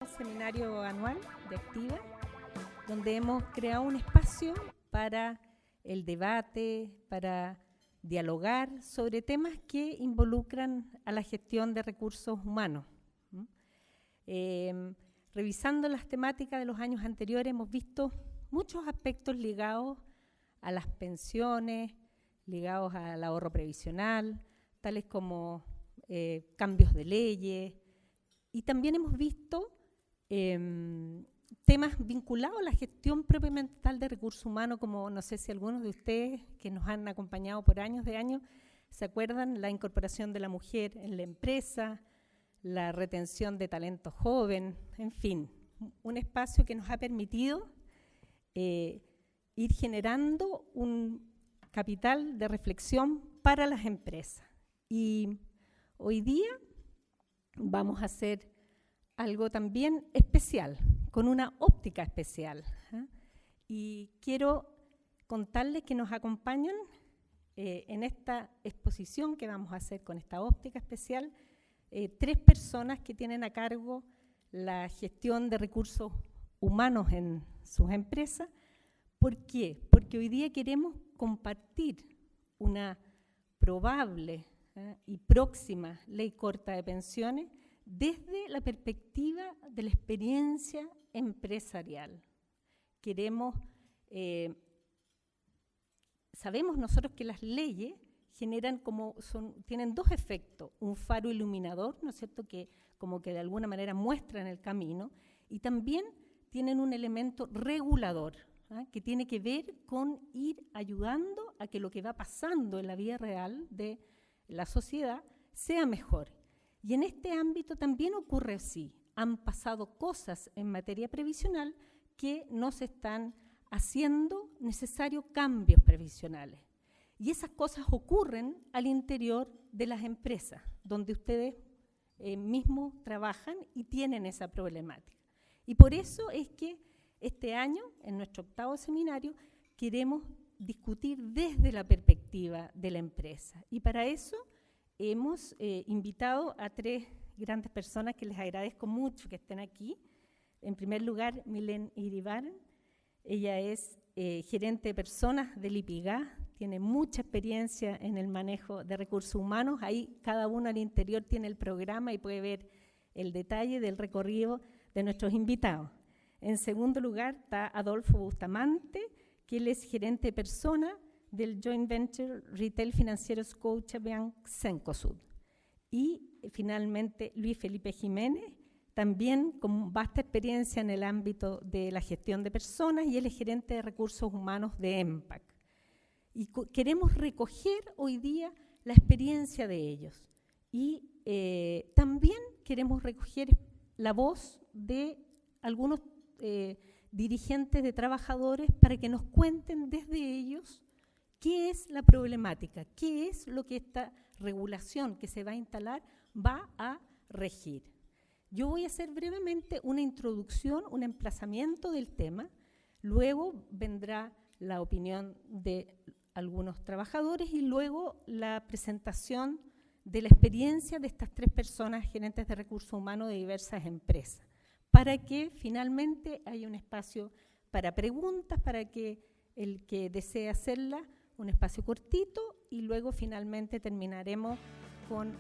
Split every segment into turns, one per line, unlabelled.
Seminario anual de Activa, donde hemos creado un espacio para el debate, para dialogar sobre temas que involucran a la gestión de recursos humanos. Revisando las temáticas de los años anteriores, hemos visto muchos aspectos ligados a las pensiones, ligados al ahorro previsional, tales como cambios de leyes, y también hemos visto temas vinculados a la gestión propiamente tal de recursos humanos, como no sé si algunos de ustedes que nos han acompañado por años de años se acuerdan, la incorporación de la mujer en la empresa, la retención de talento joven, en fin, un espacio que nos ha permitido ir generando un capital de reflexión para las empresas. Y hoy día vamos a hacer algo también especial, con una óptica especial. Y quiero contarles que nos acompañan en esta exposición que vamos a hacer con esta óptica especial, 3 personas que tienen a cargo la gestión de recursos humanos en sus empresas. ¿Por qué? Porque hoy día queremos compartir una probable y próxima ley corta de pensiones desde la perspectiva de la experiencia empresarial. Sabemos nosotros que las leyes generan tienen 2 efectos, un faro iluminador, ¿no es cierto?, que como que de alguna manera muestran el camino, y también tienen un elemento regulador, que tiene que ver con ir ayudando a que lo que va pasando en la vida real de la sociedad sea mejor. Y en este ámbito también ocurre así. Han pasado cosas en materia previsional que nos están haciendo necesarios cambios previsionales. Y esas cosas ocurren al interior de las empresas, donde ustedes mismos trabajan y tienen esa problemática. Y por eso es que este año, en nuestro 8º seminario, queremos discutir desde la perspectiva de la empresa. Y para eso hemos invitado a 3 grandes personas que les agradezco mucho que estén aquí. En primer lugar, Milén Iribarren. Ella es gerente de personas del IPIGA, tiene mucha experiencia en el manejo de recursos humanos. Ahí cada uno al interior tiene el programa y puede ver el detalle del recorrido de nuestros invitados. En segundo lugar está Adolfo Bustamante, que él es gerente de personas del Joint Venture Retail Financiero Scotiabank Cencosud. Y finalmente Luis Felipe Jiménez, también con vasta experiencia en el ámbito de la gestión de personas, y él es gerente de recursos humanos de EMPAC. Y queremos recoger hoy día la experiencia de ellos. Y también queremos recoger la voz de algunos dirigentes de trabajadores para que nos cuenten desde ellos qué es la problemática, qué es lo que esta regulación que se va a instalar va a regir. Yo voy a hacer brevemente una introducción, un emplazamiento del tema, luego vendrá la opinión de algunos trabajadores y luego la presentación de la experiencia de estas 3 personas gerentes de recursos humanos de diversas empresas, para que finalmente haya un espacio para preguntas, para que el que desee hacerla, un espacio cortito, y luego finalmente terminaremos con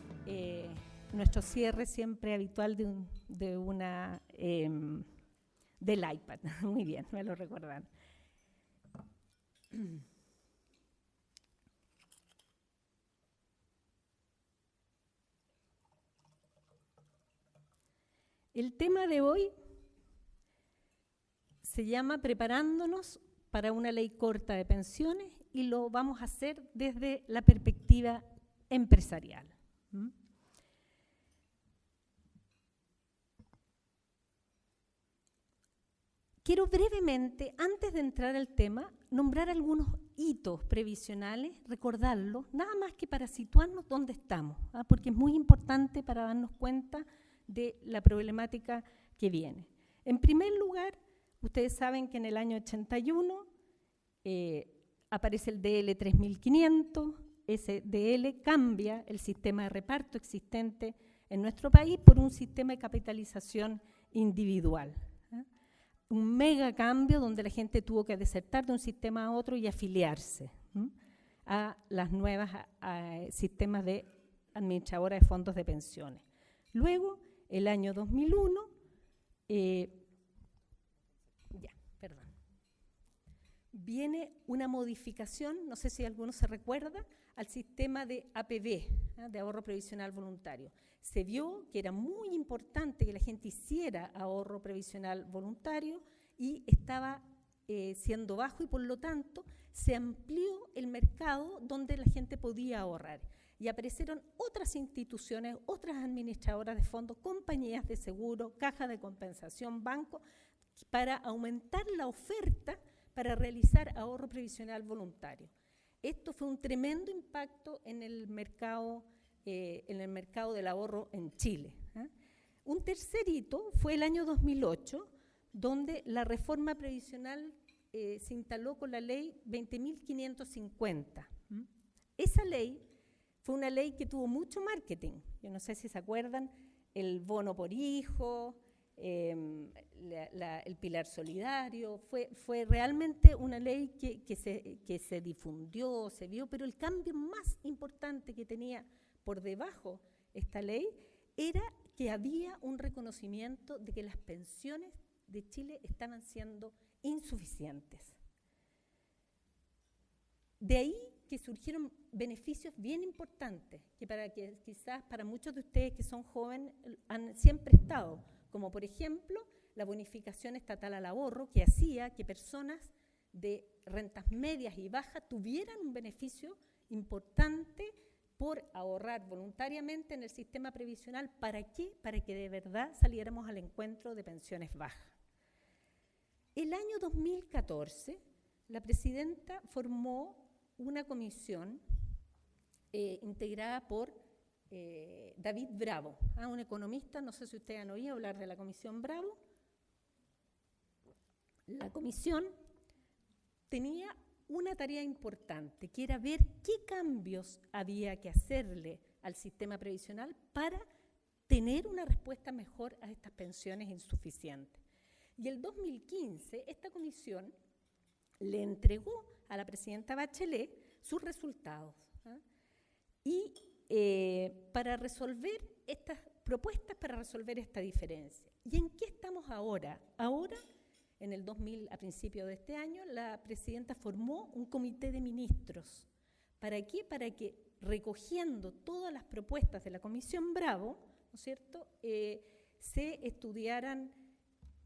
nuestro cierre siempre habitual del iPad. Muy bien, me lo recuerdan. El tema de hoy se llama Preparándonos para una ley corta de pensiones, y lo vamos a hacer desde la perspectiva empresarial. Quiero brevemente, antes de entrar al tema, nombrar algunos hitos previsionales, recordarlos, nada más que para situarnos dónde estamos, porque es muy importante para darnos cuenta de la problemática que viene. En primer lugar, ustedes saben que en el año 81 aparece el DL 3500, ese DL cambia el sistema de reparto existente en nuestro país por un sistema de capitalización individual. Un mega cambio donde la gente tuvo que desertar de un sistema a otro y afiliarse a las nuevas sistemas de administradoras de fondos de pensiones. Luego, el año 2001, viene una modificación, no sé si alguno se recuerda, al sistema de APB, de ahorro previsional voluntario. Se vio que era muy importante que la gente hiciera ahorro previsional voluntario y estaba siendo bajo y por lo tanto se amplió el mercado donde la gente podía ahorrar. Y aparecieron otras instituciones, otras administradoras de fondos, compañías de seguro, cajas de compensación, bancos, para aumentar la oferta para realizar ahorro previsional voluntario. Esto fue un tremendo impacto en el mercado del ahorro en Chile. Un tercer hito fue el año 2008, donde la reforma previsional se instaló con la ley 20.550. Esa ley fue una ley que tuvo mucho marketing. Yo no sé si se acuerdan, el bono por hijo, el pilar solidario, fue realmente una ley que se difundió, se vio, pero el cambio más importante que tenía por debajo esta ley era que había un reconocimiento de que las pensiones de Chile estaban siendo insuficientes. De ahí que surgieron beneficios bien importantes, que quizás para muchos de ustedes que son jóvenes han siempre estado, como por ejemplo la bonificación estatal al ahorro, que hacía que personas de rentas medias y bajas tuvieran un beneficio importante por ahorrar voluntariamente en el sistema previsional. ¿Para qué? Para que de verdad saliéramos al encuentro de pensiones bajas. El año 2014, la presidenta formó una comisión integrada por David Bravo, un economista. No sé si ustedes han oído hablar de la Comisión Bravo. La comisión tenía una tarea importante, que era ver qué cambios había que hacerle al sistema previsional para tener una respuesta mejor a estas pensiones insuficientes. Y el 2015, esta comisión le entregó a la presidenta Bachelet sus resultados. Y para resolver estas propuestas, para resolver esta diferencia. ¿Y en qué estamos ahora? Ahora, en el 2000, a principios de este año, la presidenta formó un comité de ministros. ¿Para qué? Para que, recogiendo todas las propuestas de la Comisión Bravo, ¿no es cierto?, se estudiaran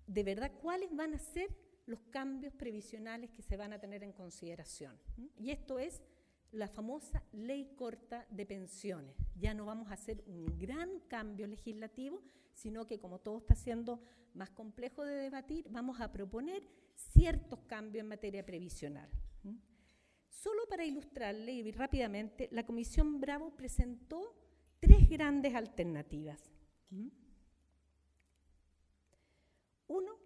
de verdad cuáles van a ser los cambios previsionales que se van a tener en consideración. Y esto es la famosa ley corta de pensiones. Ya no vamos a hacer un gran cambio legislativo, sino que como todo está siendo más complejo de debatir, vamos a proponer ciertos cambios en materia previsional. Solo para ilustrarle y rápidamente, la Comisión Bravo presentó 3 grandes alternativas. Uno,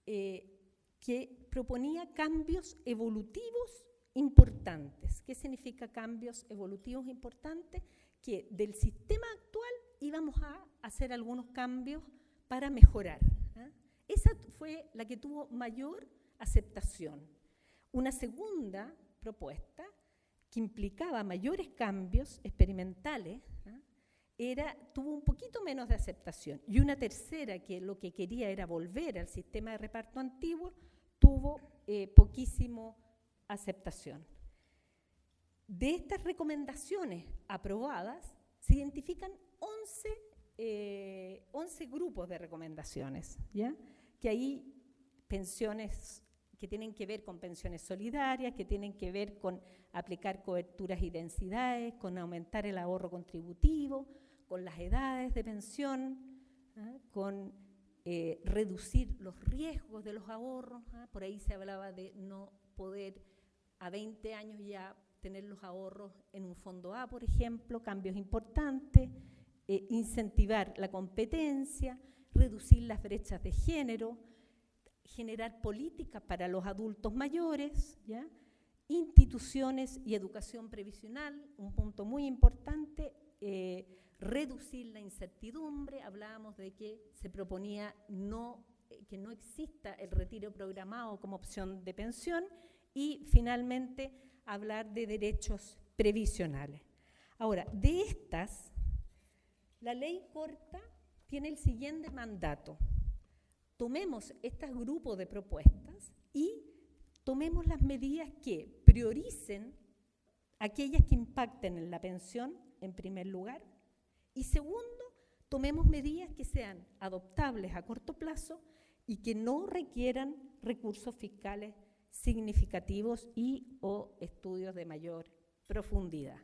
que proponía cambios evolutivos importantes. ¿Qué significa cambios evolutivos importantes? Que del sistema actual íbamos a hacer algunos cambios para mejorar. Esa fue la que tuvo mayor aceptación. Una segunda propuesta, que implicaba mayores cambios experimentales, tuvo un poquito menos de aceptación. Y una tercera, que lo que quería era volver al sistema de reparto antiguo, tuvo poquísimo aceptación. De estas recomendaciones aprobadas, se identifican 11 grupos de recomendaciones, ¿ya? Que hay pensiones que tienen que ver con pensiones solidarias, que tienen que ver con aplicar coberturas y densidades, con aumentar el ahorro contributivo, con las edades de pensión, con reducir los riesgos de los ahorros. Por ahí se hablaba de no poder a 20 años ya tener los ahorros en un fondo A, por ejemplo, cambios importantes, incentivar la competencia, reducir las brechas de género, generar políticas para los adultos mayores, ¿ya? Instituciones y educación previsional, un punto muy importante, reducir la incertidumbre, hablábamos de que se proponía que no exista el retiro programado como opción de pensión y finalmente hablar de derechos previsionales. Ahora, de estas, la ley corta tiene el siguiente mandato. Tomemos estos grupos de propuestas y tomemos las medidas que prioricen aquellas que impacten en la pensión, en primer lugar, y segundo, tomemos medidas que sean adoptables a corto plazo y que no requieran recursos fiscales significativos y o estudios de mayor profundidad.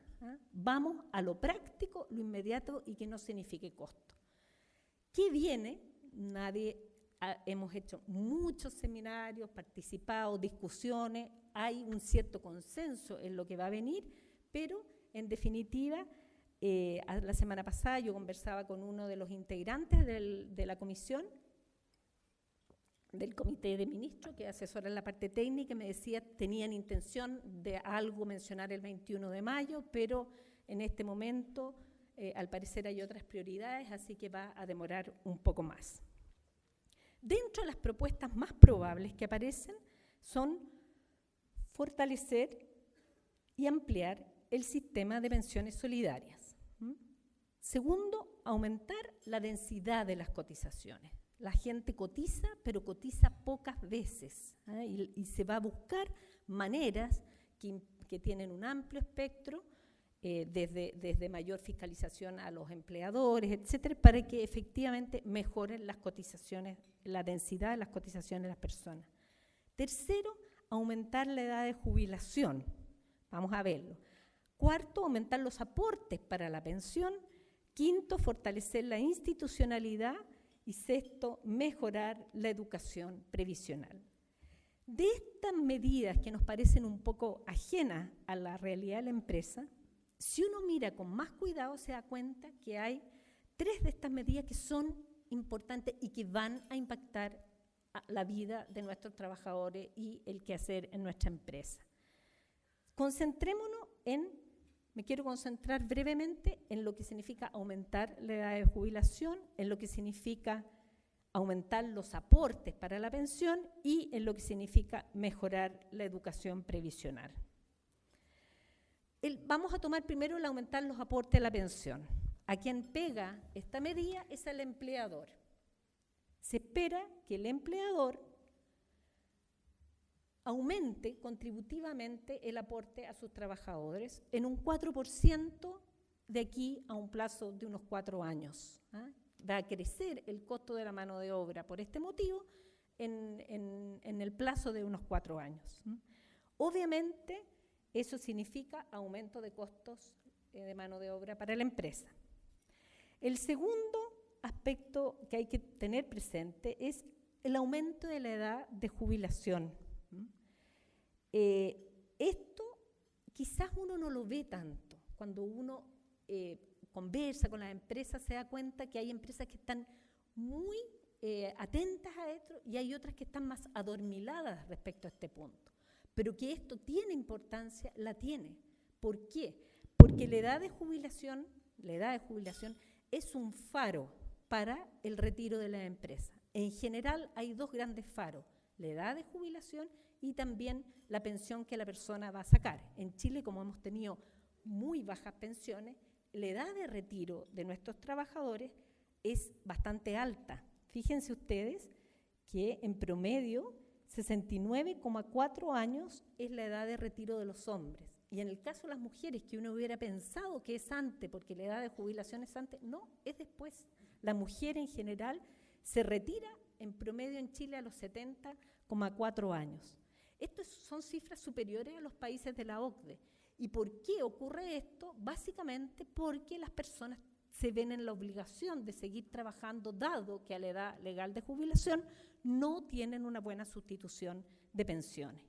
Vamos a lo práctico, lo inmediato y que no signifique costo. ¿Qué viene? Hemos hecho muchos seminarios, participado, discusiones, hay un cierto consenso en lo que va a venir, pero en definitiva, la semana pasada yo conversaba con uno de los integrantes de la comisión, del comité de ministros que asesora en la parte técnica, y me decía tenían intención de algo mencionar el 21 de mayo, pero en este momento al parecer hay otras prioridades, así que va a demorar un poco más. Dentro de las propuestas más probables que aparecen son fortalecer y ampliar el sistema de pensiones solidarias. Segundo, aumentar la densidad de las cotizaciones. La gente cotiza, pero cotiza pocas veces, y se va a buscar maneras que tienen un amplio espectro, desde mayor fiscalización a los empleadores, etcétera, para que efectivamente mejoren las cotizaciones, la densidad de las cotizaciones de las personas. Tercero, aumentar la edad de jubilación. Vamos a verlo. Cuarto, aumentar los aportes para la pensión. Quinto, fortalecer la institucionalidad. Y sexto, mejorar la educación previsional. De estas medidas que nos parecen un poco ajenas a la realidad de la empresa, si uno mira con más cuidado se da cuenta que hay 3 de estas medidas que son importantes y que van a impactar a la vida de nuestros trabajadores y el quehacer en nuestra empresa. Concentrémonos me quiero concentrar brevemente en lo que significa aumentar la edad de jubilación, en lo que significa aumentar los aportes para la pensión y en lo que significa mejorar la educación previsional. Vamos a tomar primero el aumentar los aportes a la pensión. A quien pega esta medida es el empleador. Se espera que el empleador aumente contributivamente el aporte a sus trabajadores en un 4% de aquí a un plazo de unos 4 años. Va a crecer el costo de la mano de obra por este motivo en el plazo de unos 4 años. Obviamente, eso significa aumento de costos de mano de obra para la empresa. El segundo aspecto que hay que tener presente es el aumento de la edad de jubilación. Esto quizás uno no lo ve tanto. Cuando uno conversa con las empresas se da cuenta que hay empresas que están muy atentas a esto y hay otras que están más adormiladas respecto a este punto. Pero que esto tiene importancia, la tiene. ¿Por qué? Porque la edad de jubilación es un faro para el retiro de la empresa. En general hay 2 grandes faros, la edad de jubilación y también la pensión que la persona va a sacar. En Chile, como hemos tenido muy bajas pensiones, la edad de retiro de nuestros trabajadores es bastante alta. Fíjense ustedes que en promedio 69,4 años es la edad de retiro de los hombres. Y en el caso de las mujeres, que uno hubiera pensado que es antes, porque la edad de jubilación es antes, no, es después. La mujer en general se retira en promedio en Chile a los 70,4 años. Estas son cifras superiores a los países de la OCDE. ¿Y por qué ocurre esto? Básicamente porque las personas se ven en la obligación de seguir trabajando, dado que a la edad legal de jubilación no tienen una buena sustitución de pensiones.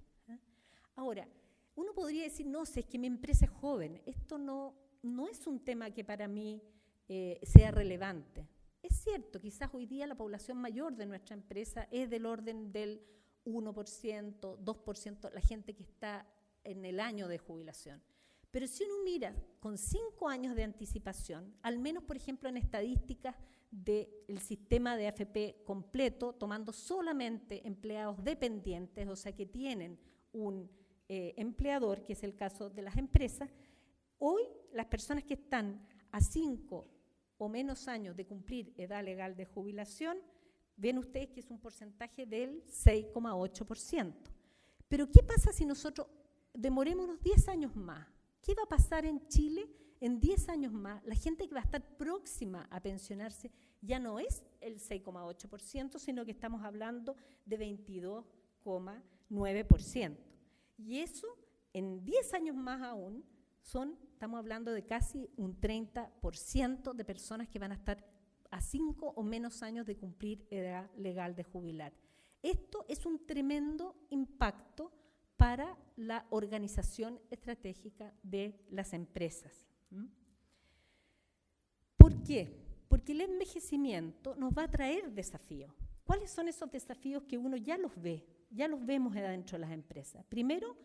Ahora, uno podría decir, no, si es que mi empresa es joven, esto no es un tema que para mí sea relevante. Es cierto, quizás hoy día la población mayor de nuestra empresa es del orden del 1%, 2%, la gente que está en el año de jubilación. Pero si uno mira con 5 años de anticipación, al menos, por ejemplo, en estadísticas del sistema de AFP completo, tomando solamente empleados dependientes, o sea, que tienen un empleador, que es el caso de las empresas, hoy las personas que están a 5 o menos años de cumplir edad legal de jubilación, ven ustedes que es un porcentaje del 6,8%. Pero ¿qué pasa si nosotros demorémonos 10 años más? ¿Qué va a pasar en Chile en 10 años más? La gente que va a estar próxima a pensionarse ya no es el 6,8%, sino que estamos hablando de 22,9%. Y eso, en 10 años más aún, estamos hablando de casi un 30% de personas que van a estar a 5 o menos años de cumplir edad legal de jubilar. Esto es un tremendo impacto para la organización estratégica de las empresas. ¿Por qué? Porque el envejecimiento nos va a traer desafíos. ¿Cuáles son esos desafíos que uno ya los ve? Ya los vemos dentro de las empresas. Primero,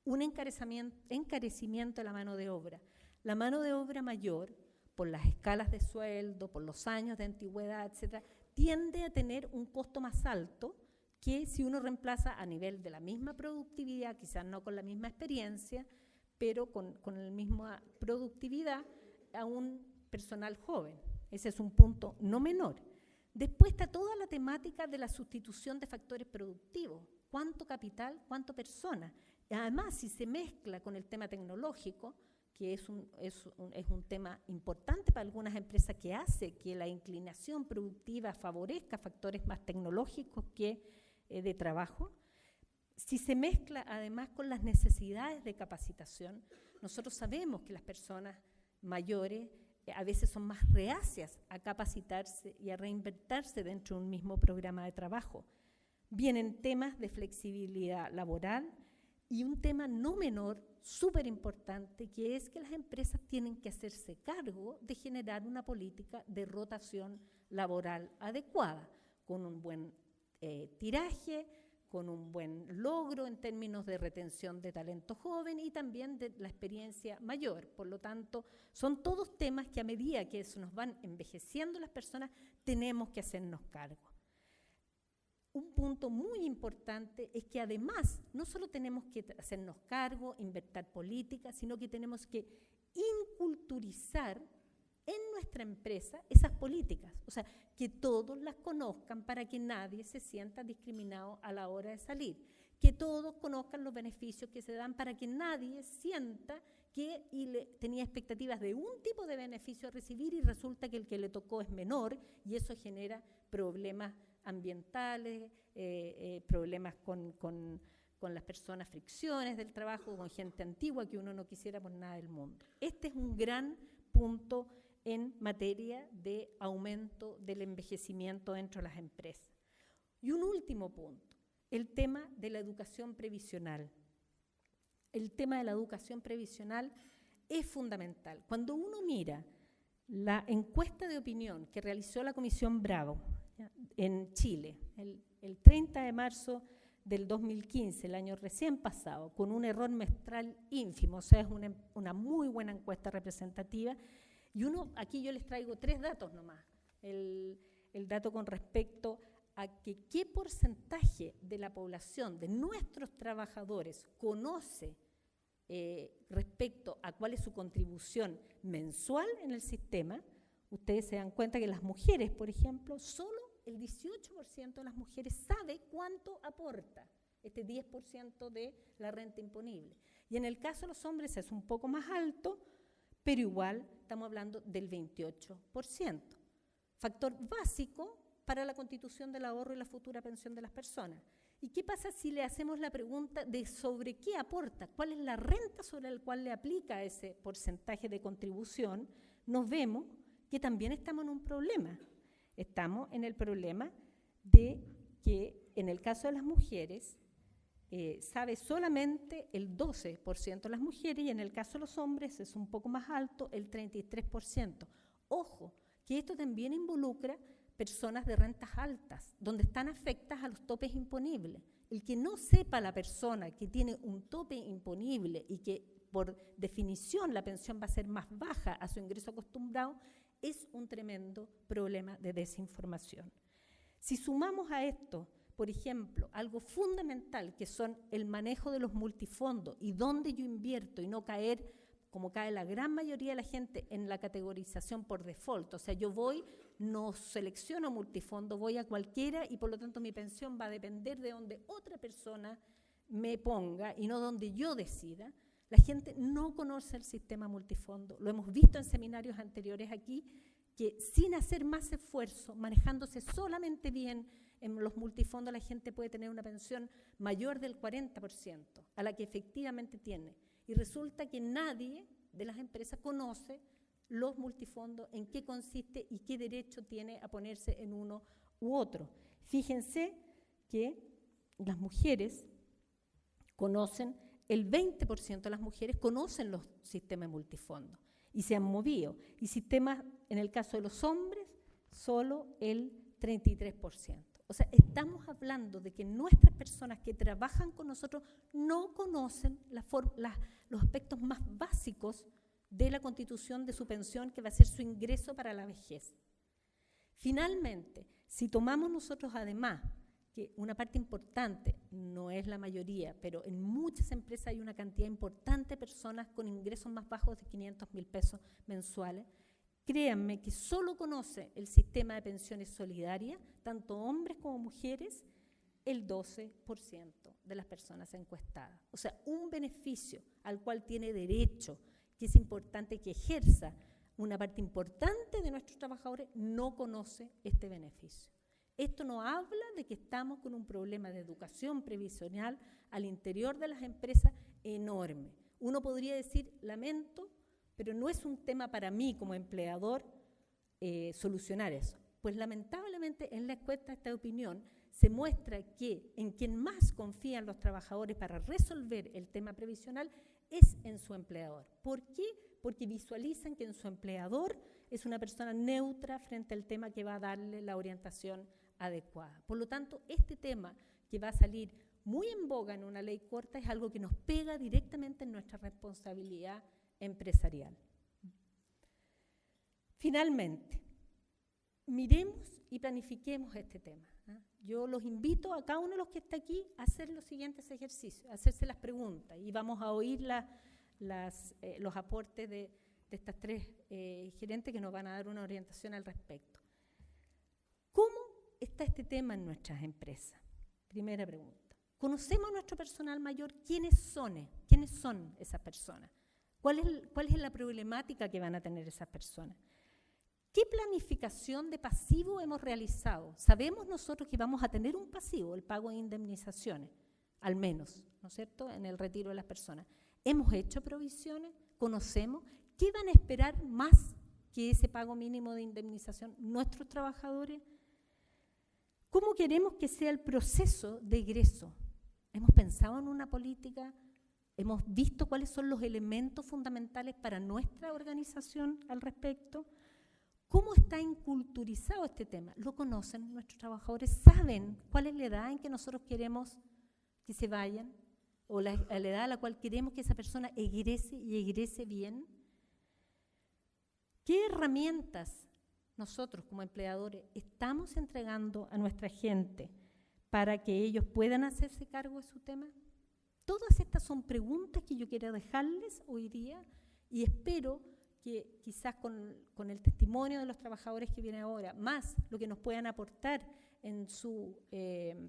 un encarecimiento de la mano de obra. La mano de obra mayor, por las escalas de sueldo, por los años de antigüedad, etc., tiende a tener un costo más alto que si uno reemplaza a nivel de la misma productividad, quizás no con la misma experiencia, pero con la misma productividad, a un personal joven. Ese es un punto no menor. Después está toda la temática de la sustitución de factores productivos. ¿Cuánto capital, cuánto persona? Y además, si se mezcla con el tema tecnológico, que es un tema importante para algunas empresas, que hace que la inclinación productiva favorezca factores más tecnológicos que de trabajo. Si se mezcla además con las necesidades de capacitación, nosotros sabemos que las personas mayores a veces son más reacias a capacitarse y a reinventarse dentro de un mismo programa de trabajo. Vienen temas de flexibilidad laboral y un tema no menor, súper importante, que es que las empresas tienen que hacerse cargo de generar una política de rotación laboral adecuada, con un buen tiraje, con un buen logro en términos de retención de talento joven y también de la experiencia mayor. Por lo tanto, son todos temas que a medida que se nos van envejeciendo las personas, tenemos que hacernos cargo. Un punto muy importante es que además no solo tenemos que hacernos cargo, inventar políticas, sino que tenemos que inculturizar en nuestra empresa esas políticas, o sea, que todos las conozcan para que nadie se sienta discriminado a la hora de salir, que todos conozcan los beneficios que se dan para que nadie sienta que tenía expectativas de un tipo de beneficio a recibir y resulta que el que le tocó es menor y eso genera problemas ambientales, problemas con las personas, fricciones del trabajo, con gente antigua que uno no quisiera por nada del mundo. Este es un gran punto en materia de aumento del envejecimiento dentro de las empresas. Y un último punto, el tema de la educación previsional. El tema de la educación previsional es fundamental. Cuando uno mira la encuesta de opinión que realizó la Comisión Bravo en Chile, el 30 de marzo del 2015, el año recién pasado, con un error muestral ínfimo, o sea, es una muy buena encuesta representativa. Y aquí yo les traigo 3 datos nomás. El dato con respecto a que qué porcentaje de la población, de nuestros trabajadores, conoce respecto a cuál es su contribución mensual en el sistema. Ustedes se dan cuenta que las mujeres, por ejemplo, solo el 18% de las mujeres sabe cuánto aporta este 10% de la renta imponible. Y en el caso de los hombres es un poco más alto, pero igual estamos hablando del 28%. Factor básico para la constitución del ahorro y la futura pensión de las personas. ¿Y qué pasa si le hacemos la pregunta de sobre qué aporta? ¿Cuál es la renta sobre la cual le aplica ese porcentaje de contribución? Nos vemos que también estamos en un problema. Estamos en el problema de que en el caso de las mujeres sabe solamente el 12% de las mujeres y en el caso de los hombres es un poco más alto, el 33%. Ojo, que esto también involucra personas de rentas altas, donde están afectadas a los topes imponibles. El que no sepa la persona que tiene un tope imponible y que por definición la pensión va a ser más baja a su ingreso acostumbrado, es un tremendo problema de desinformación. Si sumamos a esto, por ejemplo, algo fundamental que son el manejo de los multifondos y dónde yo invierto y no caer, como cae la gran mayoría de la gente, en la categorización por default. O sea, yo voy, no selecciono multifondo, voy a cualquiera y por lo tanto mi pensión va a depender de donde otra persona me ponga y no donde yo decida. La gente no conoce el sistema multifondo. Lo hemos visto en seminarios anteriores aquí, que sin hacer más esfuerzo, manejándose solamente bien en los multifondos, la gente puede tener una pensión mayor del 40% a la que efectivamente tiene. Y resulta que nadie de las empresas conoce los multifondos, en qué consiste y qué derecho tiene a ponerse en uno u otro. Fíjense que las mujeres conocen, el 20% de las mujeres conocen los sistemas multifondos y se han movido. Y sistemas, en el caso de los hombres, solo el 33%. O sea, estamos hablando de que nuestras personas que trabajan con nosotros no conocen los aspectos más básicos de la constitución de su pensión, que va a ser su ingreso para la vejez. Finalmente, si tomamos nosotros además que una parte importante, no es la mayoría, pero en muchas empresas hay una cantidad importante de personas con ingresos más bajos de 500.000 pesos mensuales, créanme que solo conoce el sistema de pensiones solidarias, tanto hombres como mujeres, el 12% de las personas encuestadas. O sea, un beneficio al cual tiene derecho, que es importante que ejerza una parte importante de nuestros trabajadores, no conoce este beneficio. Esto nos habla de que estamos con un problema de educación previsional al interior de las empresas enorme. Uno podría decir, lamento, pero no es un tema para mí como empleador solucionar eso. Pues lamentablemente en la encuesta de esta opinión se muestra que en quien más confían los trabajadores para resolver el tema previsional es en su empleador. ¿Por qué? Porque visualizan que en su empleador es una persona neutra frente al tema que va a darle la orientación adecuada. Por lo tanto, este tema que va a salir muy en boga en una ley corta es algo que nos pega directamente en nuestra responsabilidad empresarial. Finalmente, miremos y planifiquemos este tema. Yo los invito a cada uno de los que está aquí a hacer los siguientes ejercicios, a hacerse las preguntas y vamos a oír los aportes de estas tres gerentes que nos van a dar una orientación al respecto. ¿Cómo está este tema en nuestras empresas? Primera pregunta. ¿Conocemos a nuestro personal mayor? ¿Quiénes son esas personas? ¿Cuál es la problemática que van a tener esas personas? ¿Qué planificación de pasivo hemos realizado? Sabemos nosotros que vamos a tener un pasivo, el pago de indemnizaciones, al menos, ¿no es cierto?, en el retiro de las personas. ¿Hemos hecho provisiones? ¿Conocemos? ¿Qué van a esperar más que ese pago mínimo de indemnización nuestros trabajadores? ¿Cómo queremos que sea el proceso de egreso? ¿Hemos pensado en una política? ¿Hemos visto cuáles son los elementos fundamentales para nuestra organización al respecto? ¿Cómo está inculturizado este tema? ¿Lo conocen nuestros trabajadores? ¿Saben cuál es la edad en que nosotros queremos que se vayan? ¿O la edad a la cual queremos que esa persona egrese y egrese bien? ¿Qué herramientas nosotros como empleadores estamos entregando a nuestra gente para que ellos puedan hacerse cargo de su tema? Todas estas son preguntas que yo quiero dejarles hoy día y espero que quizás con el testimonio de los trabajadores que viene ahora, más lo que nos puedan aportar en su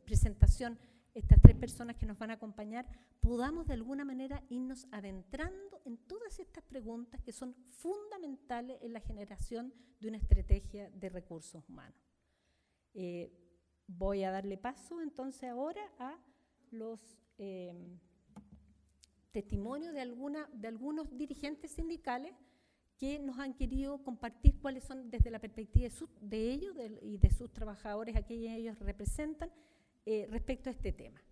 presentación estas tres personas que nos van a acompañar, podamos de alguna manera irnos adentrando en todas estas preguntas que son fundamentales en la generación de una estrategia de recursos humanos. Voy a darle paso entonces ahora a los testimonios de algunos dirigentes sindicales que nos han querido compartir cuáles son desde la perspectiva de ellos y de sus trabajadores a quienes ellos representan respecto a este tema.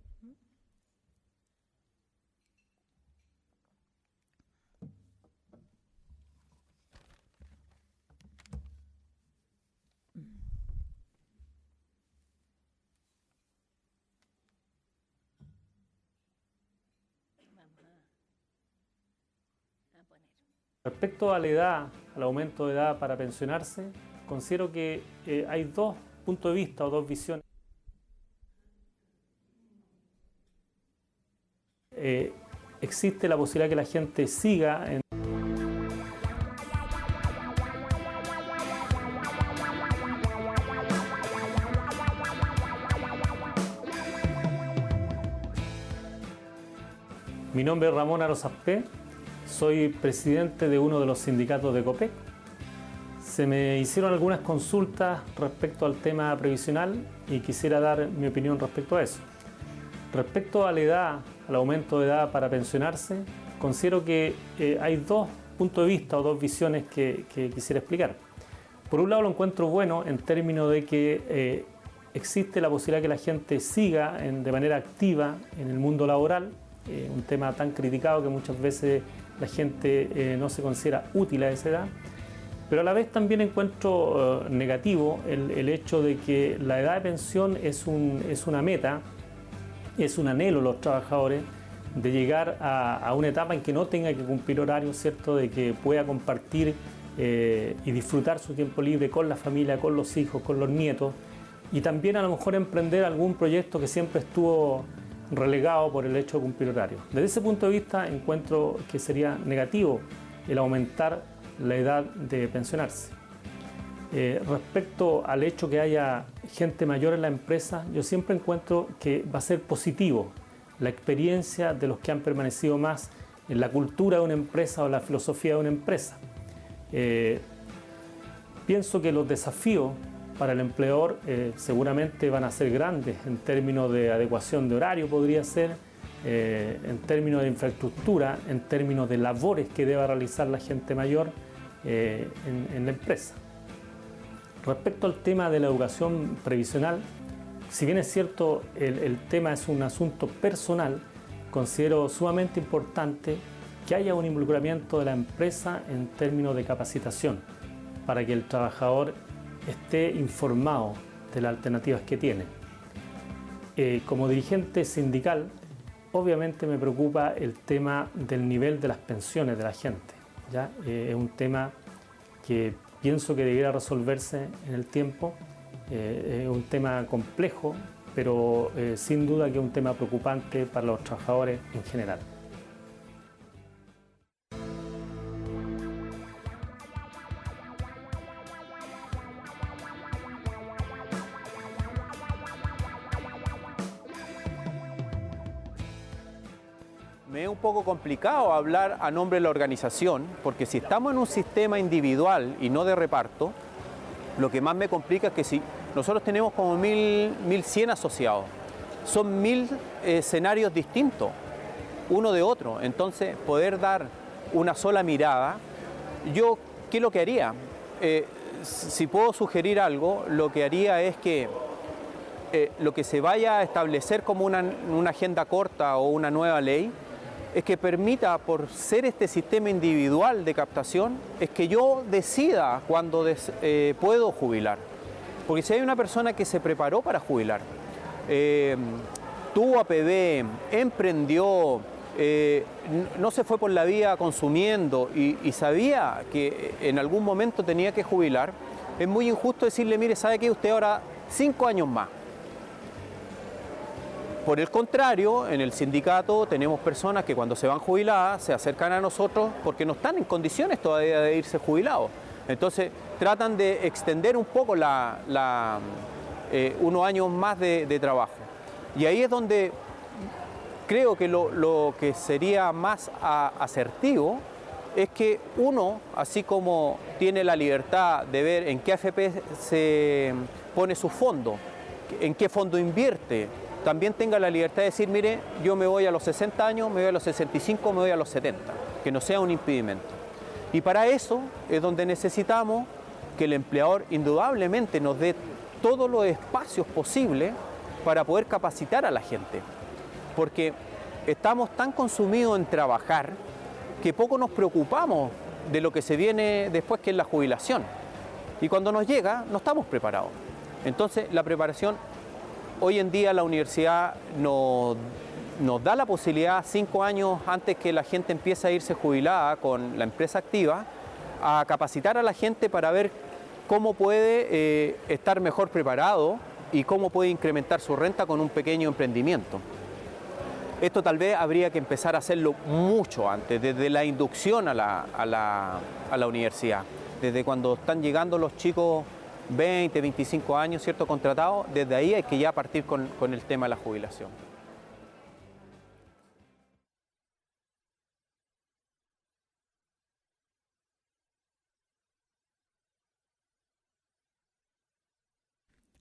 Respecto a la edad, al aumento de edad para pensionarse, considero que hay dos puntos de vista o dos visiones. Existe la posibilidad que la gente siga en Mi nombre es Ramón Arozapé, soy presidente de uno de los sindicatos de COPEC. Se me hicieron algunas consultas respecto al tema previsional y quisiera dar mi opinión respecto a eso. Respecto a la edad, al aumento de edad para pensionarse, considero que hay dos puntos de vista o dos visiones que quisiera explicar. Por un lado lo encuentro bueno en términos de que existe la posibilidad que la gente siga de manera activa en el mundo laboral, un tema tan criticado que muchas veces la gente no se considera útil a esa edad, pero a la vez también encuentro negativo el hecho de que la edad de pensión es una meta, es un anhelo de los trabajadores de llegar a una etapa en que no tenga que cumplir horarios, ¿cierto?, de que pueda compartir y disfrutar su tiempo libre con la familia, con los hijos, con los nietos, y también a lo mejor emprender algún proyecto que siempre estuvo relegado por el hecho de cumplir horarios. Desde ese punto de vista encuentro que sería negativo el aumentar la edad de pensionarse. Respecto al hecho que haya gente mayor en la empresa, yo siempre encuentro que va a ser positivo la experiencia de los que han permanecido más en la cultura de una empresa o la filosofía de una empresa. Pienso que los desafíos para el empleador seguramente van a ser grandes en términos de adecuación de horario, podría ser, en términos de infraestructura, en términos de labores que deba realizar la gente mayor en la empresa. Respecto al tema de la educación previsional, si bien es cierto el tema es un asunto personal, considero sumamente importante que haya un involucramiento de la empresa en términos de capacitación para que el trabajador esté informado de las alternativas que tiene. Como dirigente sindical, obviamente me preocupa el tema del nivel de las pensiones de la gente, ¿ya? Es un tema que pienso que debiera resolverse en el tiempo. Es un tema complejo, pero sin duda que es un tema preocupante para los trabajadores en general.
Me es un poco complicado hablar a nombre de la organización, porque si estamos en un sistema individual y no de reparto, lo que más me complica es que si nosotros tenemos como 1.100 asociados, son 1.000 escenarios distintos, uno de otro. Entonces, poder dar una sola mirada, yo, ¿qué es lo que haría? Si puedo sugerir algo, lo que haría es que lo que se vaya a establecer como una agenda corta o una nueva ley, es que permita, por ser este sistema individual de captación, es que yo decida cuándo puedo jubilar. Porque si hay una persona que se preparó para jubilar, tuvo APB, emprendió, no se fue por la vía consumiendo y sabía que en algún momento tenía que jubilar, es muy injusto decirle, mire, ¿sabe qué? Usted ahora 5 años más. Por el contrario, en el sindicato tenemos personas que cuando se van jubiladas se acercan a nosotros porque no están en condiciones todavía de irse jubilados. Entonces tratan de extender un poco unos años más de trabajo. Y ahí es donde creo que lo que sería más asertivo es que uno, así como tiene la libertad de ver en qué AFP se pone su fondo, en qué fondo invierte, también tenga la libertad de decir, mire, yo me voy a los 60 años, me voy a los 65, me voy a los 70, que no sea un impedimento. Y para eso es donde necesitamos que el empleador indudablemente nos dé todos los espacios posibles para poder capacitar a la gente. Porque estamos tan consumidos en trabajar que poco nos preocupamos de lo que se viene después, que es la jubilación. Y cuando nos llega, no estamos preparados. Entonces, la preparación, hoy en día la universidad nos nos da la posibilidad 5 años antes que la gente empiece a irse jubilada con la empresa activa, a capacitar a la gente para ver cómo puede estar mejor preparado y cómo puede incrementar su renta con un pequeño emprendimiento. Esto tal vez habría que empezar a hacerlo mucho antes, desde la inducción a la universidad, desde cuando están llegando los chicos 20, 25 años, ¿cierto?, contratados, desde ahí hay que ya partir con el tema de la jubilación.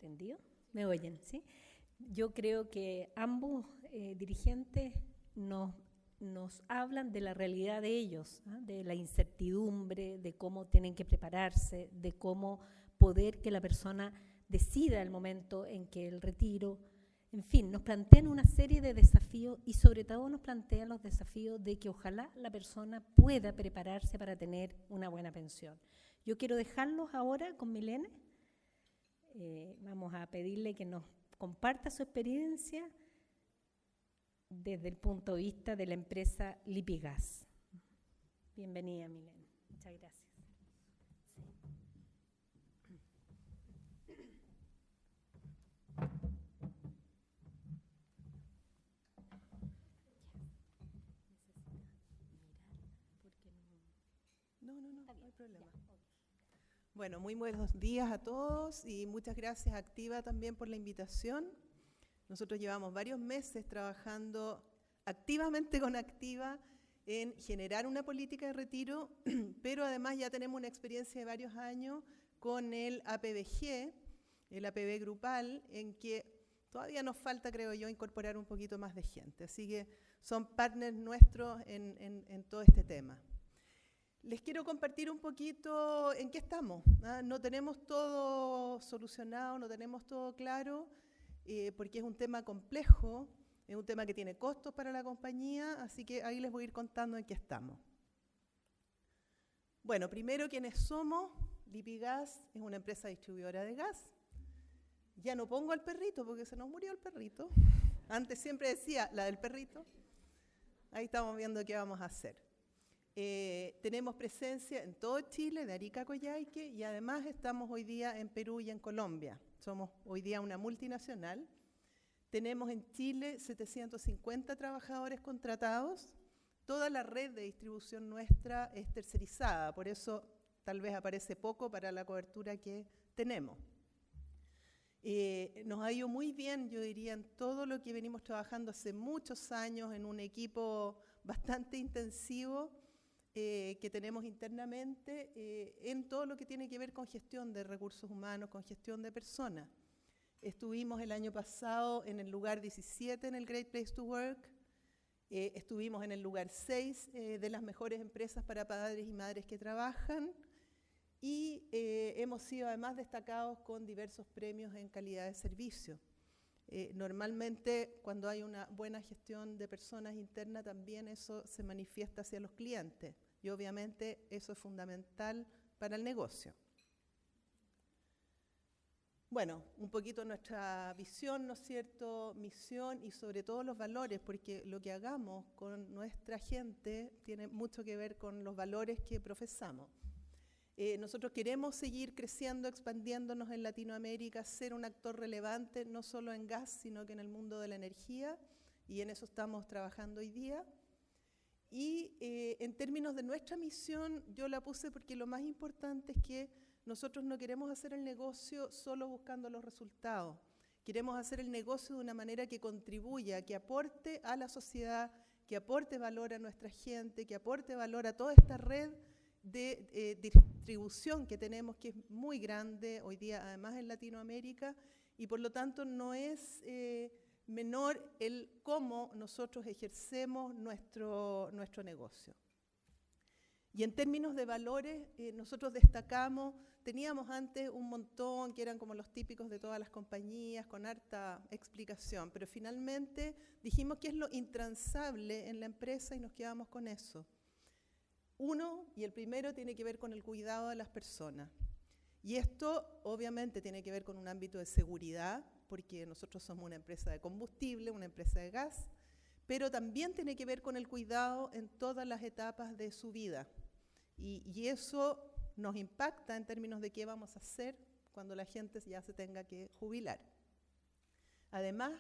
¿Entendido? ¿Me oyen? ¿Sí? Yo creo que ambos dirigentes nos hablan de la realidad de ellos, ¿eh? De la incertidumbre, de cómo tienen que prepararse, de cómo poder que la persona decida el momento en que el retiro, en fin, nos plantean una serie de desafíos y sobre todo nos plantean los desafíos de que ojalá la persona pueda prepararse para tener una buena pensión. Yo quiero dejarlos ahora con Milene. Vamos a pedirle que nos comparta su experiencia desde el punto de vista de la empresa Lipigas. Bienvenida, Milene. Muchas gracias.
No hay problema. Bueno, muy buenos días a todos y muchas gracias a Activa también por la invitación. Nosotros llevamos varios meses trabajando activamente con Activa en generar una política de retiro, pero además ya tenemos una experiencia de varios años con el APBG, el APB grupal, en que todavía nos falta, creo yo, incorporar un poquito más de gente. Así que son partners nuestros en todo este tema. Les quiero compartir un poquito en qué estamos. No tenemos todo solucionado, no tenemos todo claro, porque es un tema complejo, es un tema que tiene costos para la compañía, así que ahí les voy a ir contando en qué estamos. Bueno, primero, ¿quiénes somos? Lipigas es una empresa distribuidora de gas. Ya no pongo al perrito porque se nos murió el perrito. Antes siempre decía la del perrito. Ahí estamos viendo qué vamos a hacer. Tenemos presencia en todo Chile, de Arica a Coyhaique, y además estamos hoy día en Perú y en Colombia. Somos hoy día una multinacional. Tenemos en Chile 750 trabajadores contratados. Toda la red de distribución nuestra es tercerizada, por eso tal vez aparece poco para la cobertura que tenemos. Nos ha ido muy bien, yo diría, en todo lo que venimos trabajando hace muchos años en un equipo bastante intensivo que tenemos internamente en todo lo que tiene que ver con gestión de recursos humanos, con gestión de personas. Estuvimos el año pasado en el lugar 17 en el Great Place to Work, estuvimos en el lugar 6 de las mejores empresas para padres y madres que trabajan y hemos sido además destacados con diversos premios en calidad de servicio. Normalmente cuando hay una buena gestión de personas interna también eso se manifiesta hacia los clientes y obviamente eso es fundamental para el negocio. Bueno, un poquito nuestra visión, ¿no es cierto?, misión y sobre todo los valores, porque lo que hagamos con nuestra gente tiene mucho que ver con los valores que profesamos. Nosotros queremos seguir creciendo, expandiéndonos en Latinoamérica, ser un actor relevante no solo en gas, sino que en el mundo de la energía, y en eso estamos trabajando hoy día. Y en términos de nuestra misión, yo la puse porque lo más importante es que nosotros no queremos hacer el negocio solo buscando los resultados. Queremos hacer el negocio de una manera que contribuya, que aporte a la sociedad, que aporte valor a nuestra gente, que aporte valor a toda esta red de distribución que tenemos, que es muy grande hoy día, además en Latinoamérica, y por lo tanto no es menor el cómo nosotros ejercemos nuestro negocio. Y en términos de valores, nosotros destacamos, teníamos antes un montón que eran como los típicos de todas las compañías, con harta explicación, pero finalmente dijimos que es lo intransable en la empresa y nos quedamos con eso. Uno, y el primero, tiene que ver con el cuidado de las personas. Y esto obviamente tiene que ver con un ámbito de seguridad, porque nosotros somos una empresa de combustible, una empresa de gas, pero también tiene que ver con el cuidado en todas las etapas de su vida. Y eso nos impacta en términos de qué vamos a hacer cuando la gente ya se tenga que jubilar. Además,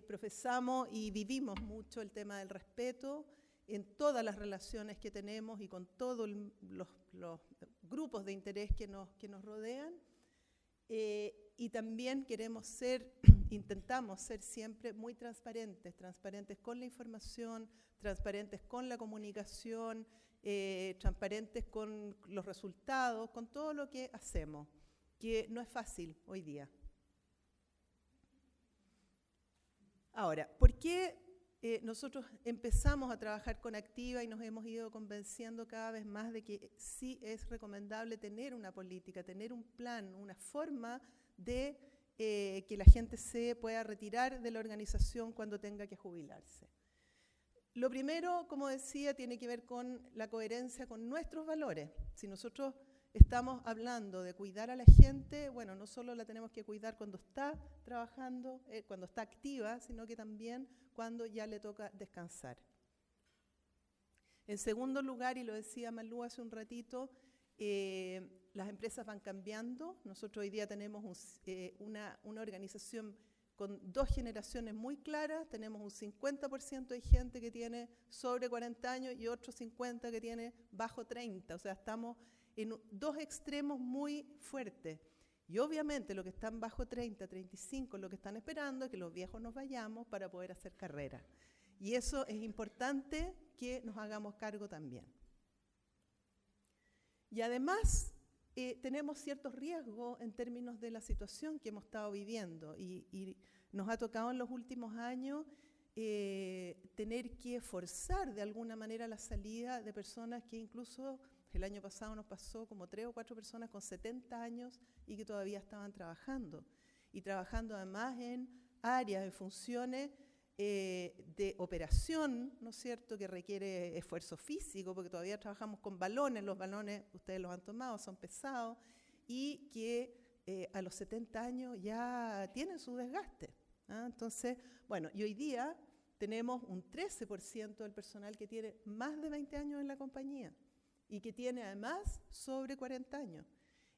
profesamos y vivimos mucho el tema del respeto en todas las relaciones que tenemos y con todos los grupos de interés que nos rodean. Y también intentamos ser siempre muy transparentes con la información, transparentes con la comunicación, transparentes con los resultados, con todo lo que hacemos, que no es fácil hoy día. Ahora, ¿por qué nosotros empezamos a trabajar con Activa y nos hemos ido convenciendo cada vez más de que sí es recomendable tener una política, tener un plan, una forma de que la gente se pueda retirar de la organización cuando tenga que jubilarse? Lo primero, como decía, tiene que ver con la coherencia con nuestros valores. Si nosotros estamos hablando de cuidar a la gente, bueno, no solo la tenemos que cuidar cuando está trabajando, cuando está activa, sino que también cuando ya le toca descansar. En segundo lugar, y lo decía Malú hace un ratito, las empresas van cambiando. Nosotros hoy día tenemos una organización con 2 generaciones muy claras. Tenemos un 50% de gente que tiene sobre 40 años y otro 50% que tiene bajo 30. O sea, estamos en 2 extremos muy fuertes. Y obviamente los que están bajo 30, 35, lo que están esperando es que los viejos nos vayamos para poder hacer carrera. Y eso es importante que nos hagamos cargo también. Y además tenemos ciertos riesgos en términos de la situación que hemos estado viviendo y nos ha tocado en los últimos años tener que forzar de alguna manera la salida de personas que incluso el año pasado nos pasó como 3 o 4 personas con 70 años y que todavía estaban trabajando. Y trabajando además en áreas, en funciones de operación, ¿no es cierto?, que requiere esfuerzo físico, porque todavía trabajamos con balones, los balones, ustedes los han tomado, son pesados, y que a los 70 años ya tienen su desgaste. Entonces, bueno, y hoy día tenemos un 13% del personal que tiene más de 20 años en la compañía y que tiene además sobre 40 años.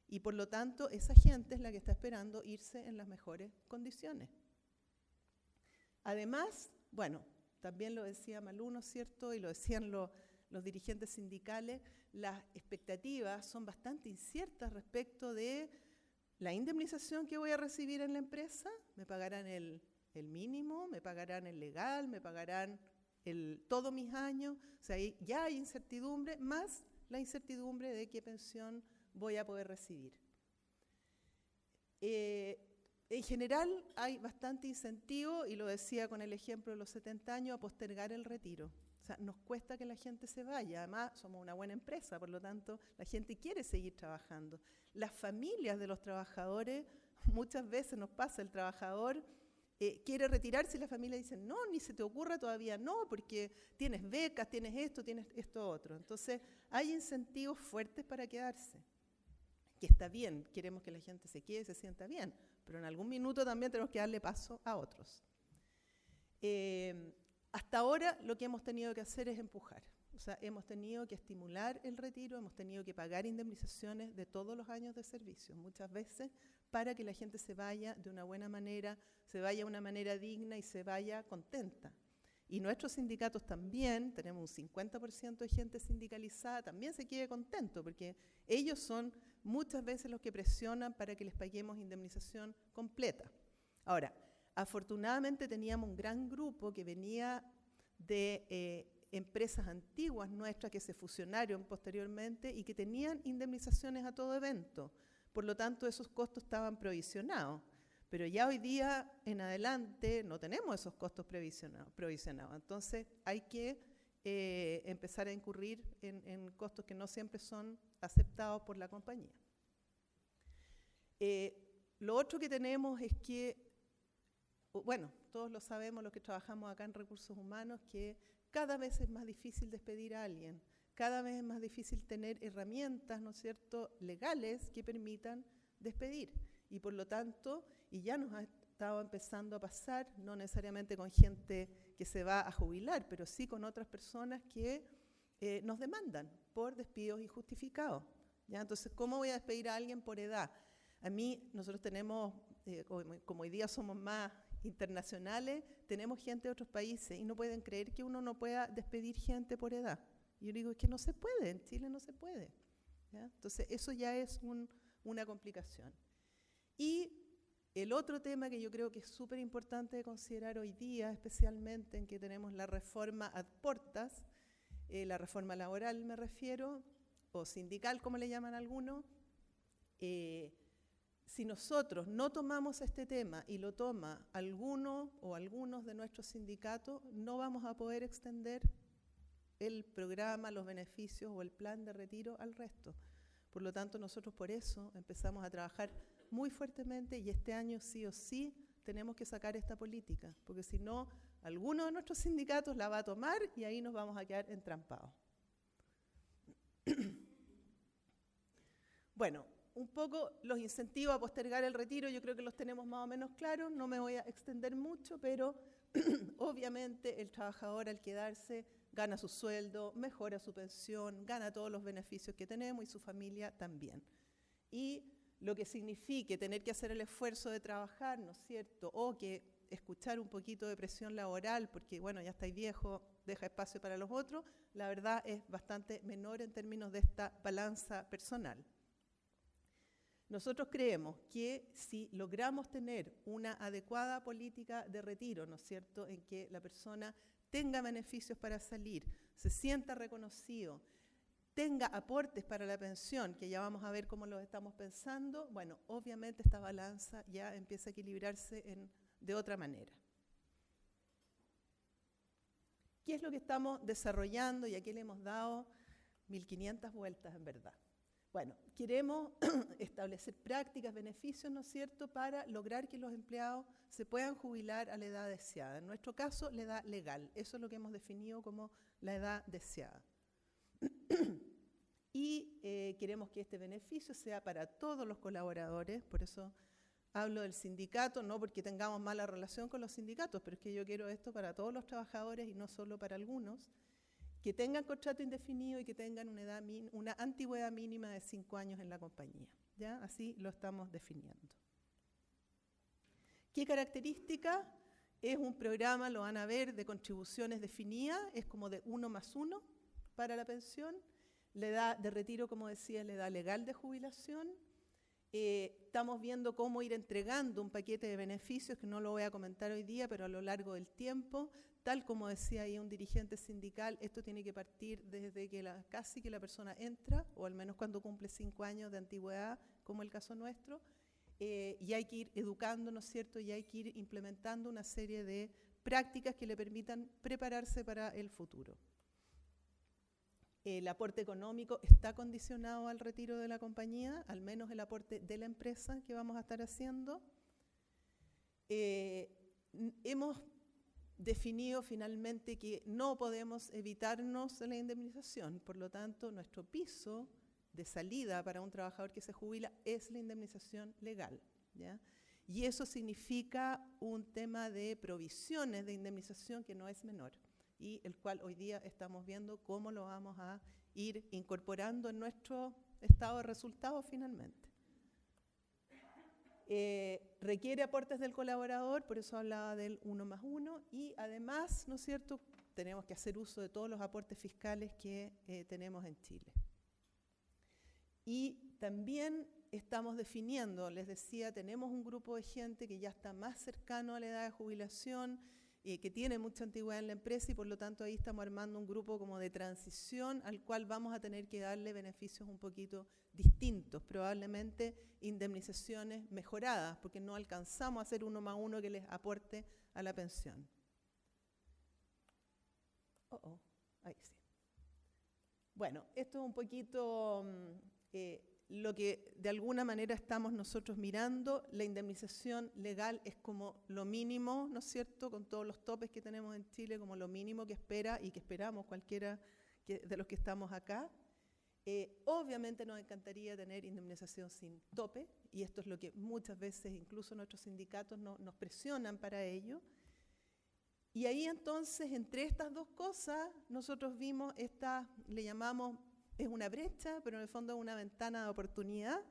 Y por lo tanto, esa gente es la que está esperando irse en las mejores condiciones. Además, bueno, también lo decía Malú, ¿no es cierto?, y lo decían los dirigentes sindicales, las expectativas son bastante inciertas respecto de la indemnización que voy a recibir en la empresa. ¿Me pagarán el mínimo? ¿Me pagarán el legal? ¿Me pagarán todos mis años? O sea, ya hay incertidumbre, más la incertidumbre de qué pensión voy a poder recibir. En general hay bastante incentivo, y lo decía con el ejemplo de los 70 años, a postergar el retiro. O sea, nos cuesta que la gente se vaya. Además, somos una buena empresa, por lo tanto, la gente quiere seguir trabajando. Las familias de los trabajadores, muchas veces nos pasa, el trabajador quiere retirarse y la familia dice, no, ni se te ocurra, todavía no, porque tienes becas, tienes esto otro. Entonces, hay incentivos fuertes para quedarse, que está bien, queremos que la gente se quede y se sienta bien, pero en algún minuto también tenemos que darle paso a otros. Hasta ahora lo que hemos tenido que hacer es empujar. O sea, hemos tenido que estimular el retiro, hemos tenido que pagar indemnizaciones de todos los años de servicio, muchas veces, para que la gente se vaya de una buena manera, se vaya de una manera digna y se vaya contenta. Y nuestros sindicatos también, tenemos un 50% de gente sindicalizada, también se quede contento, porque ellos son muchas veces los que presionan para que les paguemos indemnización completa. Ahora, afortunadamente teníamos un gran grupo que venía de empresas antiguas nuestras que se fusionaron posteriormente y que tenían indemnizaciones a todo evento. Por lo tanto, esos costos estaban provisionados. Pero ya hoy día en adelante no tenemos esos costos provisionados. Entonces hay que empezar a incurrir en costos que no siempre son aceptados por la compañía. Lo otro que tenemos es que, bueno, todos lo sabemos los que trabajamos acá en recursos humanos, que cada vez es más difícil despedir a alguien, cada vez es más difícil tener herramientas, ¿no es cierto?, legales que permitan despedir. Y por lo tanto, y ya nos estado empezando a pasar, no necesariamente con gente que se va a jubilar, pero sí con otras personas que nos demandan por despidos injustificados. ¿Ya? Entonces, ¿cómo voy a despedir a alguien por edad? A mí, nosotros tenemos, como hoy día somos más internacionales, tenemos gente de otros países y no pueden creer que uno no pueda despedir gente por edad. Y yo digo, es que no se puede, en Chile no se puede. ¿Ya? Entonces, eso ya es una complicación. Y el otro tema que yo creo que es súper importante de considerar hoy día, especialmente en que tenemos la reforma ad portas, la reforma laboral me refiero, o sindical como le llaman algunos, si nosotros no tomamos este tema y lo toma alguno o algunos de nuestros sindicatos, no vamos a poder extender el programa, los beneficios o el plan de retiro al resto. Por lo tanto, nosotros por eso empezamos a trabajar muy fuertemente y este año sí o sí tenemos que sacar esta política, porque si no, alguno de nuestros sindicatos la va a tomar y ahí nos vamos a quedar entrampados. Bueno, un poco los incentivos a postergar el retiro, yo creo que los tenemos más o menos claros, no me voy a extender mucho, pero obviamente el trabajador al quedarse gana su sueldo, mejora su pensión, gana todos los beneficios que tenemos y su familia también. Y lo que signifique tener que hacer el esfuerzo de trabajar, ¿no es cierto? O que escuchar un poquito de presión laboral, porque bueno, ya estáis viejo, deja espacio para los otros, la verdad es bastante menor en términos de esta balanza personal. Nosotros creemos que si logramos tener una adecuada política de retiro, ¿no es cierto?, en que la persona tenga beneficios para salir, se sienta reconocido, tenga aportes para la pensión, que ya vamos a ver cómo lo estamos pensando, bueno, obviamente esta balanza ya empieza a equilibrarse de otra manera. ¿Qué es lo que estamos desarrollando y a qué le hemos dado 1500 vueltas en verdad? Bueno, queremos establecer prácticas, beneficios, ¿no es cierto?, para lograr que los empleados se puedan jubilar a la edad deseada. En nuestro caso, la edad legal. Eso es lo que hemos definido como la edad deseada. Y queremos que este beneficio sea para todos los colaboradores, por eso hablo del sindicato, no porque tengamos mala relación con los sindicatos, pero es que yo quiero esto para todos los trabajadores y no solo para algunos, que tengan contrato indefinido y que tengan una antigüedad mínima de 5 años en la compañía. ¿Ya? Así lo estamos definiendo. ¿Qué característica? Es un programa, lo van a ver, de contribuciones definidas, es como de 1+1 para la pensión. La edad de retiro, como decía, es la edad legal de jubilación. Estamos viendo cómo ir entregando un paquete de beneficios, que no lo voy a comentar hoy día, pero a lo largo del tiempo. Tal como decía ahí un dirigente sindical, esto tiene que partir desde que casi que la persona entra, o al menos cuando cumple 5 años de antigüedad, como el caso nuestro, y hay que ir educando, ¿no es cierto?, y hay que ir implementando una serie de prácticas que le permitan prepararse para el futuro. El aporte económico está condicionado al retiro de la compañía, al menos el aporte de la empresa que vamos a estar haciendo. Hemos definido finalmente que no podemos evitarnos la indemnización, por lo tanto, nuestro piso de salida para un trabajador que se jubila es la indemnización legal, ¿ya? Y eso significa un tema de provisiones de indemnización que no es menor y el cual hoy día estamos viendo cómo lo vamos a ir incorporando en nuestro estado de resultados finalmente. Requiere aportes del colaborador, por eso hablaba del 1+1, y además, ¿no es cierto?, tenemos que hacer uso de todos los aportes fiscales que tenemos en Chile. Y también estamos definiendo, les decía, tenemos un grupo de gente que ya está más cercano a la edad de jubilación, que tiene mucha antigüedad en la empresa y por lo tanto ahí estamos armando un grupo como de transición al cual vamos a tener que darle beneficios un poquito distintos, probablemente indemnizaciones mejoradas, porque no alcanzamos a hacer 1+1 que les aporte a la pensión. Ahí sí. Bueno, esto es un poquito lo que de alguna manera estamos nosotros mirando. La indemnización legal es como lo mínimo, ¿no es cierto?, con todos los topes que tenemos en Chile, como lo mínimo que espera y que esperamos cualquiera de los que estamos acá. Obviamente nos encantaría tener indemnización sin tope, y esto es lo que muchas veces incluso nuestros sindicatos nos presionan para ello. Y ahí entonces, entre estas dos cosas, nosotros vimos esta, le llamamos, es una brecha, pero en el fondo es una ventana de oportunidad.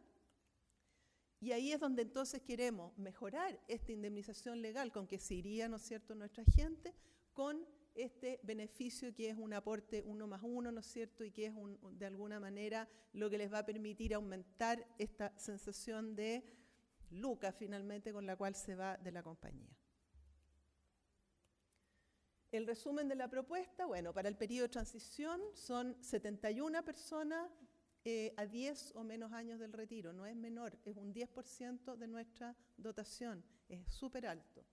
Y ahí es donde entonces queremos mejorar esta indemnización legal con que se iría, ¿no es cierto?, nuestra gente, con este beneficio que es un aporte 1+1, ¿no es cierto?, y que es de alguna manera lo que les va a permitir aumentar esta sensación de lucas finalmente con la cual se va de la compañía. El resumen de la propuesta, bueno, para el periodo de transición son 71 personas a 10 o menos años del retiro, no es menor, es un 10% de nuestra dotación, es súper alto.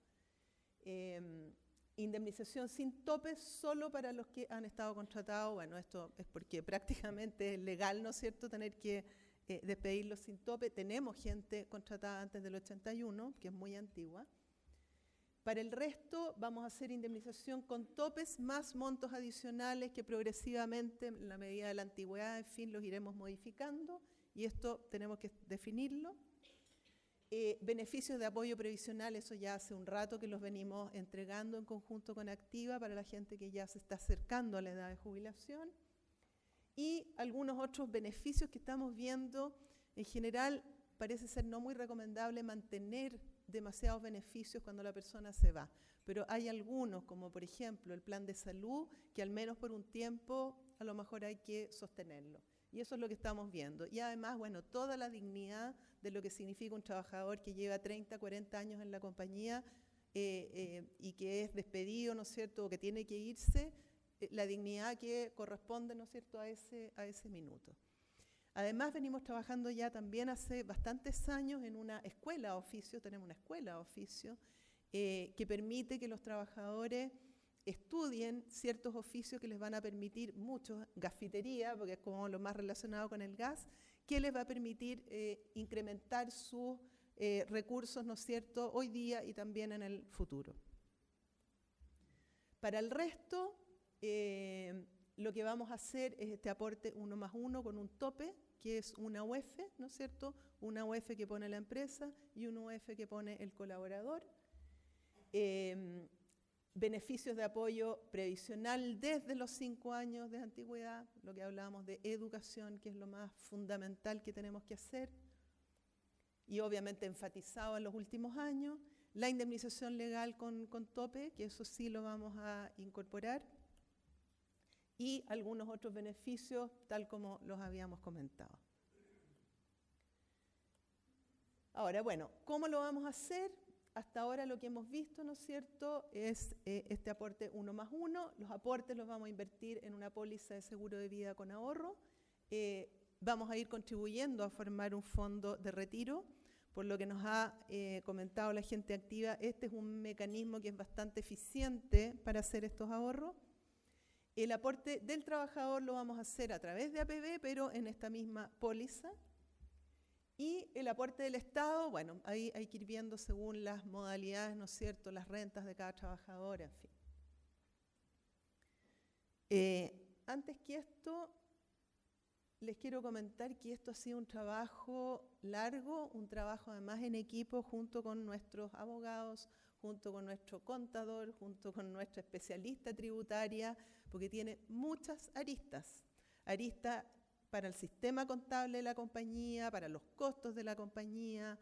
Indemnización sin tope solo para los que han estado contratados, bueno, esto es porque prácticamente es legal, ¿no es cierto?, tener que despedirlos sin tope. Tenemos gente contratada antes del 81, que es muy antigua. Para el resto vamos a hacer indemnización con topes más montos adicionales que progresivamente, en la medida de la antigüedad, en fin, los iremos modificando, y esto tenemos que definirlo. Beneficios de apoyo previsional, eso ya hace un rato que los venimos entregando en conjunto con Activa para la gente que ya se está acercando a la edad de jubilación. Y algunos otros beneficios que estamos viendo. En general, parece ser no muy recomendable mantener demasiados beneficios cuando la persona se va, pero hay algunos, como por ejemplo el plan de salud, que al menos por un tiempo a lo mejor hay que sostenerlo. Y eso es lo que estamos viendo. Y además, bueno, toda la dignidad de lo que significa un trabajador que lleva 30, 40 años en la compañía y que es despedido, ¿no es cierto?, o que tiene que irse, la dignidad que corresponde, ¿no es cierto?, a ese minuto. Además, venimos trabajando ya también hace bastantes años en una escuela de oficio, tenemos una escuela de oficio que permite que los trabajadores estudien ciertos oficios que les van a permitir, muchos, gasfitería, porque es como lo más relacionado con el gas, que les va a permitir incrementar sus recursos, ¿no es cierto?, hoy día y también en el futuro. Para el resto, lo que vamos a hacer es este aporte 1+1 con un tope, que es una UF, ¿no es cierto?, una UF que pone la empresa y una UF que pone el colaborador. Beneficios de apoyo previsional desde los 5 años de antigüedad, lo que hablábamos de educación, que es lo más fundamental que tenemos que hacer, y obviamente enfatizado en los últimos años. La indemnización legal con tope, que eso sí lo vamos a incorporar, y algunos otros beneficios, tal como los habíamos comentado. Ahora, bueno, ¿cómo lo vamos a hacer? Hasta ahora lo que hemos visto, ¿no es cierto?, es este aporte 1+1. Los aportes los vamos a invertir en una póliza de seguro de vida con ahorro. Vamos a ir contribuyendo a formar un fondo de retiro. Por lo que nos ha comentado la gente activa, este es un mecanismo que es bastante eficiente para hacer estos ahorros. El aporte del trabajador lo vamos a hacer a través de APB, pero en esta misma póliza. Y el aporte del Estado, bueno, ahí hay que ir viendo según las modalidades, ¿no es cierto?, las rentas de cada trabajador, en fin. Antes que esto, les quiero comentar que esto ha sido un trabajo largo, un trabajo además en equipo junto con nuestros abogados, junto con nuestro contador, junto con nuestra especialista tributaria, porque tiene muchas aristas. Aristas para el sistema contable de la compañía, para los costos de la compañía,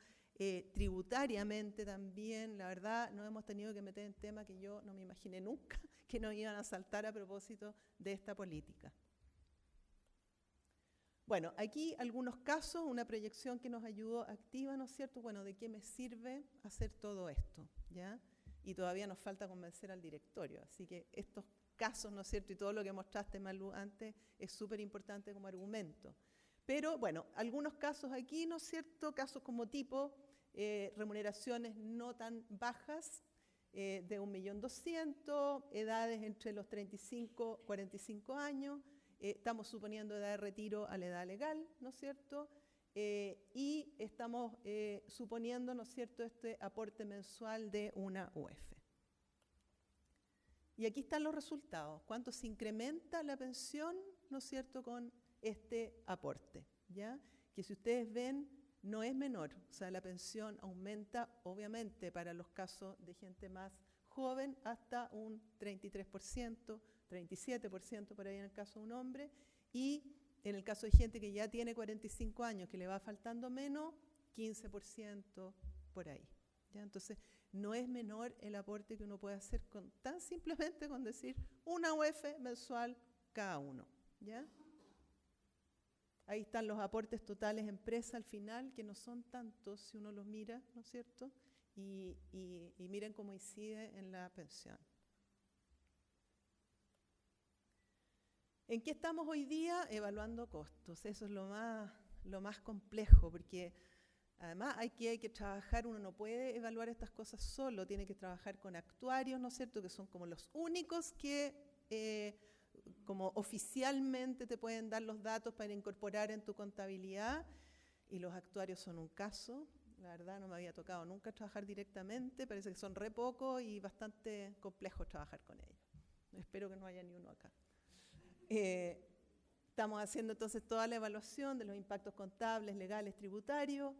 tributariamente también. La verdad, nos hemos tenido que meter en temas que yo no me imaginé nunca que nos iban a saltar a propósito de esta política. Bueno, aquí algunos casos, una proyección que nos ayudó activa, ¿no es cierto? Bueno, ¿de qué me sirve hacer todo esto? ¿Ya? Y todavía nos falta convencer al directorio, así que estos casos, ¿no es cierto? Y todo lo que mostraste, Malú, antes es súper importante como argumento. Pero, bueno, algunos casos aquí, ¿no es cierto? Casos como tipo remuneraciones no tan bajas, de 1.200.000, edades entre los 35 y 45 años, estamos suponiendo edad de retiro a la edad legal, ¿no es cierto? Y estamos suponiendo, ¿no es cierto?, este aporte mensual de una UF. Y aquí están los resultados. ¿Cuánto se incrementa la pensión, ¿no es cierto?, con este aporte, ¿ya? Que si ustedes ven, no es menor, o sea, la pensión aumenta obviamente para los casos de gente más joven hasta un 33%, 37% por ahí en el caso de un hombre, y en el caso de gente que ya tiene 45 años, que le va faltando menos, 15% por ahí, ¿ya? Entonces, no es menor el aporte que uno puede hacer tan simplemente con decir una UF mensual cada uno, ¿ya? Ahí están los aportes totales empresa al final, que no son tantos si uno los mira, ¿no es cierto? Y miren cómo incide en la pensión. ¿En qué estamos hoy día? Evaluando costos. Eso es lo más complejo, porque además hay que trabajar, uno no puede evaluar estas cosas solo, tiene que trabajar con actuarios, ¿no es cierto?, que son como los únicos que como oficialmente te pueden dar los datos para incorporar en tu contabilidad, y los actuarios son un caso. La verdad no me había tocado nunca trabajar directamente, parece que son re pocos y bastante complejo trabajar con ellos. Espero que no haya ni uno acá. Estamos haciendo entonces toda la evaluación de los impactos contables, legales, tributarios.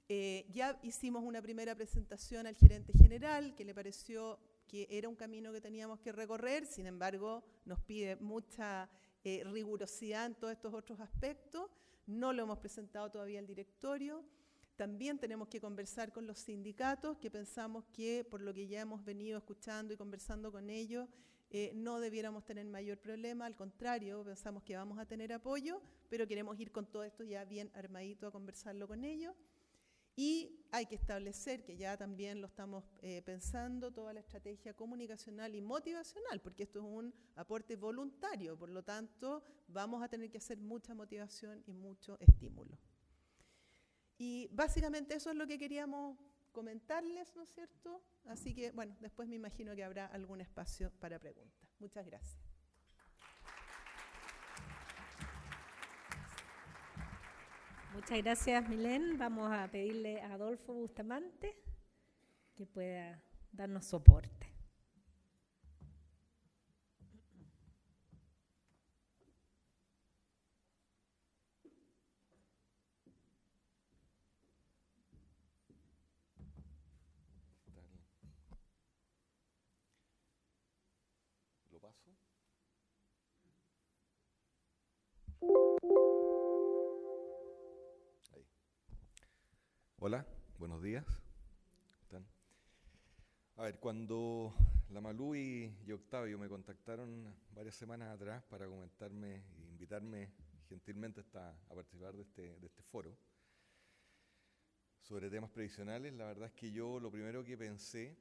Ya hicimos una primera presentación al gerente general, que le pareció que era un camino que teníamos que recorrer, sin embargo nos pide mucha rigurosidad en todos estos otros aspectos. No lo hemos presentado todavía al directorio. También tenemos que conversar con los sindicatos, que pensamos que por lo que ya hemos venido escuchando y conversando con ellos, no debiéramos tener mayor problema, al contrario, pensamos que vamos a tener apoyo, pero queremos ir con todo esto ya bien armadito a conversarlo con ellos. Y hay que establecer, que ya también lo estamos pensando, toda la estrategia comunicacional y motivacional, porque esto es un aporte voluntario, por lo tanto vamos a tener que hacer mucha motivación y mucho estímulo. Y básicamente eso es lo que queríamos comentarles, ¿no es cierto? Así que, bueno, después me imagino que habrá algún espacio para preguntas. Muchas gracias.
Muchas gracias, Milén. Vamos a pedirle a Adolfo Bustamante que pueda darnos soporte.
¿Lo paso? Ahí. Hola, buenos días. ¿Están? A ver, cuando la Malú y Octavio me contactaron varias semanas atrás para comentarme e invitarme gentilmente a participar de este foro sobre temas previsionales, la verdad es que yo lo primero que pensé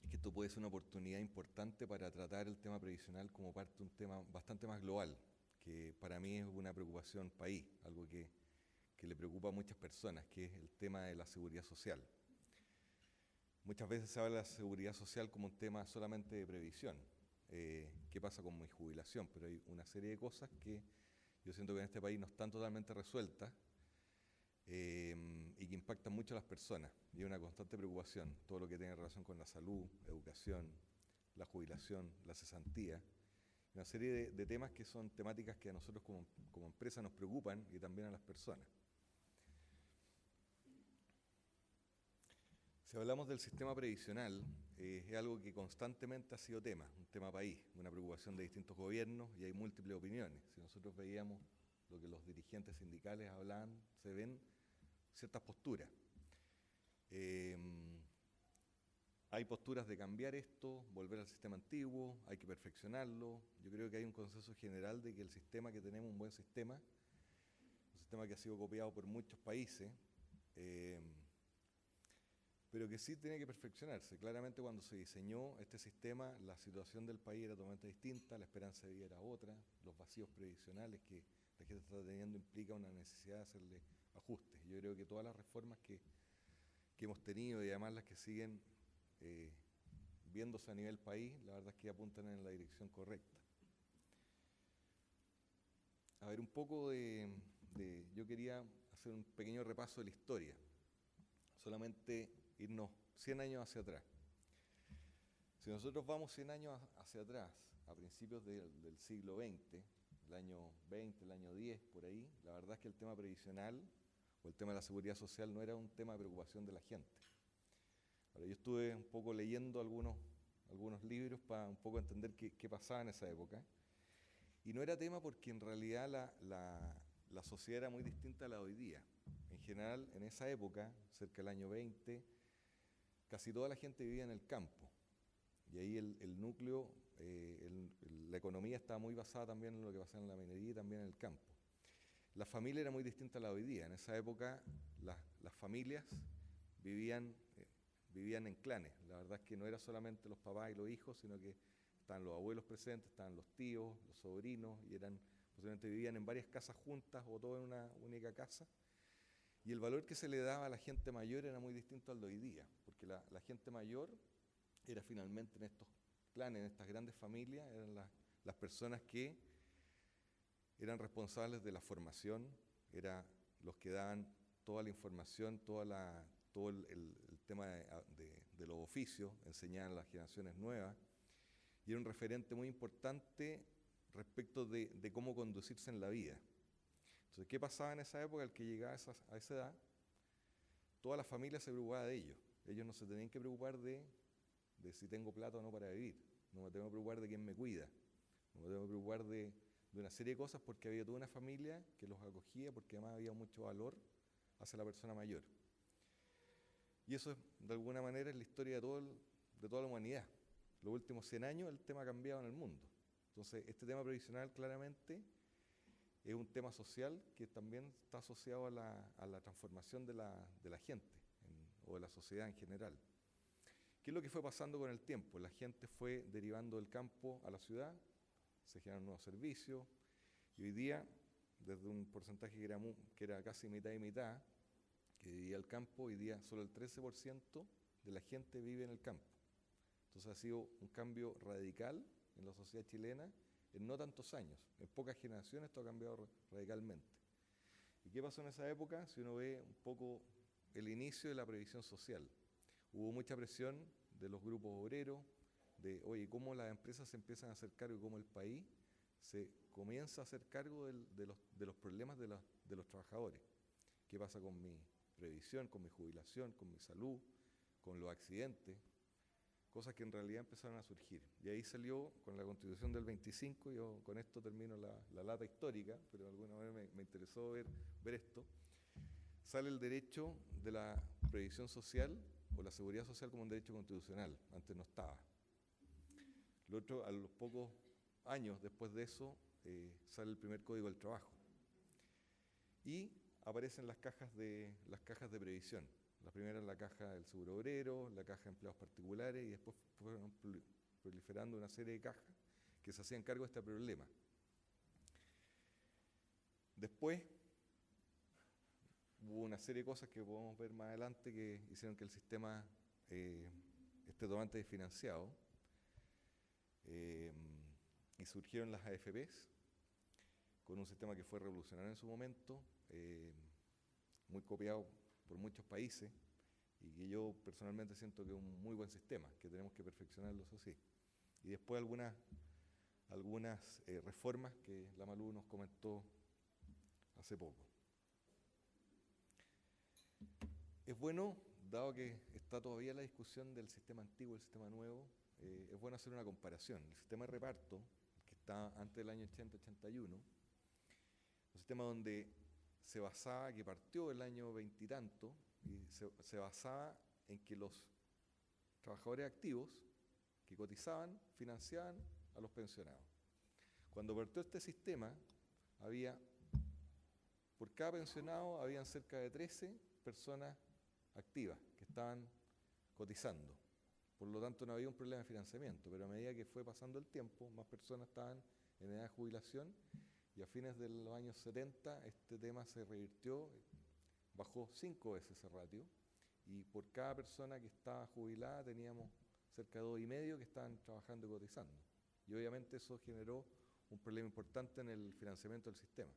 es que esto puede ser una oportunidad importante para tratar el tema previsional como parte de un tema bastante más global, que para mí es una preocupación país, algo que le preocupa a muchas personas, que es el tema de la seguridad social. Muchas veces se habla de la seguridad social como un tema solamente de previsión, qué pasa con mi jubilación, pero hay una serie de cosas que yo siento que en este país no están totalmente resueltas y que impactan mucho a las personas, y hay una constante preocupación, todo lo que tiene relación con la salud, educación, la jubilación, la cesantía, una serie de temas que son temáticas que a nosotros como empresa nos preocupan y también a las personas. Si hablamos del sistema previsional, es algo que constantemente ha sido un tema país, una preocupación de distintos gobiernos, y hay múltiples opiniones. Si nosotros veíamos lo que los dirigentes sindicales hablaban, se ven ciertas posturas. Hay posturas de cambiar esto, volver al sistema antiguo, hay que perfeccionarlo. Yo creo que hay un consenso general de que el sistema que tenemos es un buen sistema, un sistema que ha sido copiado por muchos países, pero que sí tiene que perfeccionarse. Claramente cuando se diseñó este sistema, la situación del país era totalmente distinta, la esperanza de vida era otra, los vacíos previsionales que la gente está teniendo implica una necesidad de hacerle ajustes. Yo creo que todas las reformas que hemos tenido y además las que siguen viéndose a nivel país, la verdad es que apuntan en la dirección correcta. A ver, un poco yo quería hacer un pequeño repaso de la historia, solamente irnos 100 años hacia atrás. Si nosotros vamos 100 años hacia atrás, a principios del siglo XX, el año 20, el año 10, por ahí, la verdad es que el tema previsional o el tema de la seguridad social no era un tema de preocupación de la gente. Ahora, yo estuve un poco leyendo algunos libros para un poco entender qué pasaba en esa época. Y no era tema porque en realidad la sociedad era muy distinta a la de hoy día. En general, en esa época, cerca del año 20, casi toda la gente vivía en el campo. Y ahí el núcleo, la economía estaba muy basada también en lo que pasaba en la minería y también en el campo. La familia era muy distinta a la de hoy día. En esa época las familias vivían en clanes. La verdad es que no era solamente los papás y los hijos, sino que estaban los abuelos presentes, estaban los tíos, los sobrinos, y posiblemente vivían en varias casas juntas o todo en una única casa. Y el valor que se le daba a la gente mayor era muy distinto al de hoy día, porque la gente mayor era finalmente en estos clanes, en estas grandes familias, eran las personas que eran responsables de la formación, eran los que daban toda la información, todo el tema de los oficios, enseñaban a las generaciones nuevas, y era un referente muy importante respecto de cómo conducirse en la vida. Entonces, ¿qué pasaba en esa época? El que llegaba a esa edad, toda la familia se preocupaba de ellos. Ellos no se tenían que preocupar de si tengo plata o no para vivir. No me tengo que preocupar de quién me cuida. No me tengo que preocupar de una serie de cosas porque había toda una familia que los acogía, porque además había mucho valor hacia la persona mayor. Y eso, de alguna manera, es la historia de toda la humanidad. Los últimos 100 años el tema ha cambiado en el mundo. Entonces, este tema previsional claramente es un tema social que también está asociado a la transformación de la gente o de la sociedad en general. ¿Qué es lo que fue pasando con el tiempo? La gente fue derivando del campo a la ciudad, se generaron nuevos servicios, y hoy día, desde un porcentaje que era casi mitad y mitad, que vivía el campo, hoy día solo el 13% de la gente vive en el campo. Entonces ha sido un cambio radical en la sociedad chilena en no tantos años. En pocas generaciones esto ha cambiado radicalmente. ¿Y qué pasó en esa época? Si uno ve un poco el inicio de la previsión social, hubo mucha presión de los grupos obreros, de, oye, cómo las empresas se empiezan a hacer cargo y cómo el país se comienza a hacer cargo de los problemas de los trabajadores. ¿Qué pasa con mi previsión, con mi jubilación, con mi salud, con los accidentes? Cosas que en realidad empezaron a surgir. Y ahí salió con la Constitución del 25, yo con esto termino la lata histórica, pero de alguna manera me interesó ver esto. Sale el derecho de la previsión social o la seguridad social como un derecho constitucional, antes no estaba. Lo otro, a los pocos años después de eso, sale el primer Código del Trabajo. Y aparecen las cajas de previsión. La primera es la caja del seguro obrero, la caja de empleados particulares, y después fueron proliferando una serie de cajas que se hacían cargo de este problema. Después hubo una serie de cosas que podemos ver más adelante que hicieron que el sistema esté totalmente desfinanciado, y surgieron las AFPs con un sistema que fue revolucionario en su momento, muy copiado por muchos países, y que yo personalmente siento que es un muy buen sistema, que tenemos que perfeccionarlo, eso sí. Y después algunas reformas que la Malú nos comentó hace poco. Es bueno, dado que está todavía la discusión del sistema antiguo y el sistema nuevo, es bueno hacer una comparación. El sistema de reparto, que está antes del año 80-81, un sistema donde se basaba, que partió el año 20 y tanto, y se basaba en que los trabajadores activos que cotizaban financiaban a los pensionados. Cuando partió este sistema, por cada pensionado habían cerca de 13 personas activas que estaban cotizando. Por lo tanto, no había un problema de financiamiento, pero a medida que fue pasando el tiempo, más personas estaban en edad de jubilación, y a fines de los años 70 este tema se revirtió, bajó 5 veces ese ratio, y por cada persona que estaba jubilada teníamos cerca de 2,5 que estaban trabajando y cotizando. Y obviamente eso generó un problema importante en el financiamiento del sistema.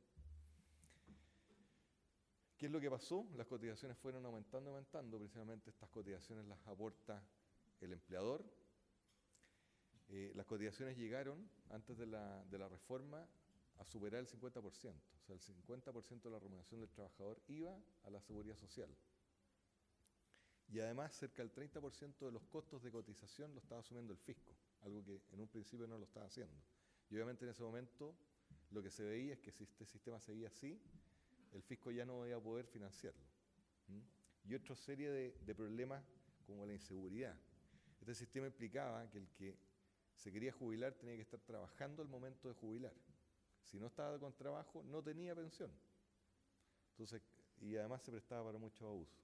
¿Qué es lo que pasó? Las cotizaciones fueron aumentando, precisamente estas cotizaciones las aporta el empleador. Las cotizaciones llegaron, antes de la reforma, a superar el 50%. O sea, el 50% de la remuneración del trabajador iba a la seguridad social. Y además, cerca del 30% de los costos de cotización lo estaba asumiendo el fisco, algo que en un principio no lo estaba haciendo. Y obviamente en ese momento lo que se veía es que si este sistema seguía así, el fisco ya no iba a poder financiarlo. Y otra serie de problemas como la inseguridad. Este sistema implicaba que el que se quería jubilar tenía que estar trabajando al momento de jubilar. Si no estaba con trabajo, no tenía pensión. Entonces, y además se prestaba para muchos abusos.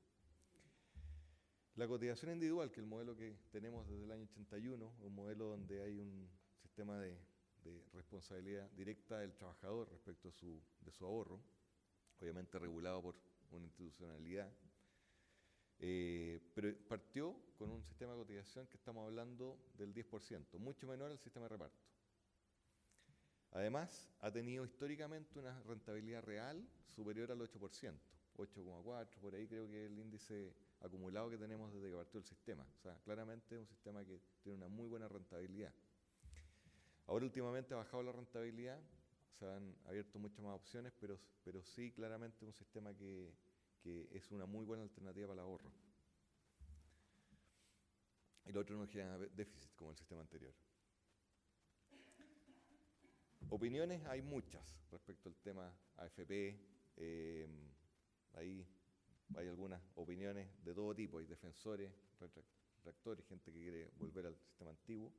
La cotización individual, que es el modelo que tenemos desde el año 81, un modelo donde hay un sistema de responsabilidad directa del trabajador respecto de su ahorro, obviamente regulado por una institucionalidad, pero partió con un sistema de cotización que estamos hablando del 10%, mucho menor al sistema de reparto. Además, ha tenido históricamente una rentabilidad real superior al 8%, 8,4%, por ahí creo que es el índice acumulado que tenemos desde que partió el sistema. O sea, claramente es un sistema que tiene una muy buena rentabilidad. Ahora últimamente ha bajado la rentabilidad, se han abierto muchas más opciones, pero sí claramente un sistema que es una muy buena alternativa para el ahorro. Y lo otro no genera déficit como el sistema anterior. Opiniones hay muchas respecto al tema AFP. Ahí hay algunas opiniones de todo tipo, hay defensores, retractores, gente que quiere volver al sistema antiguo.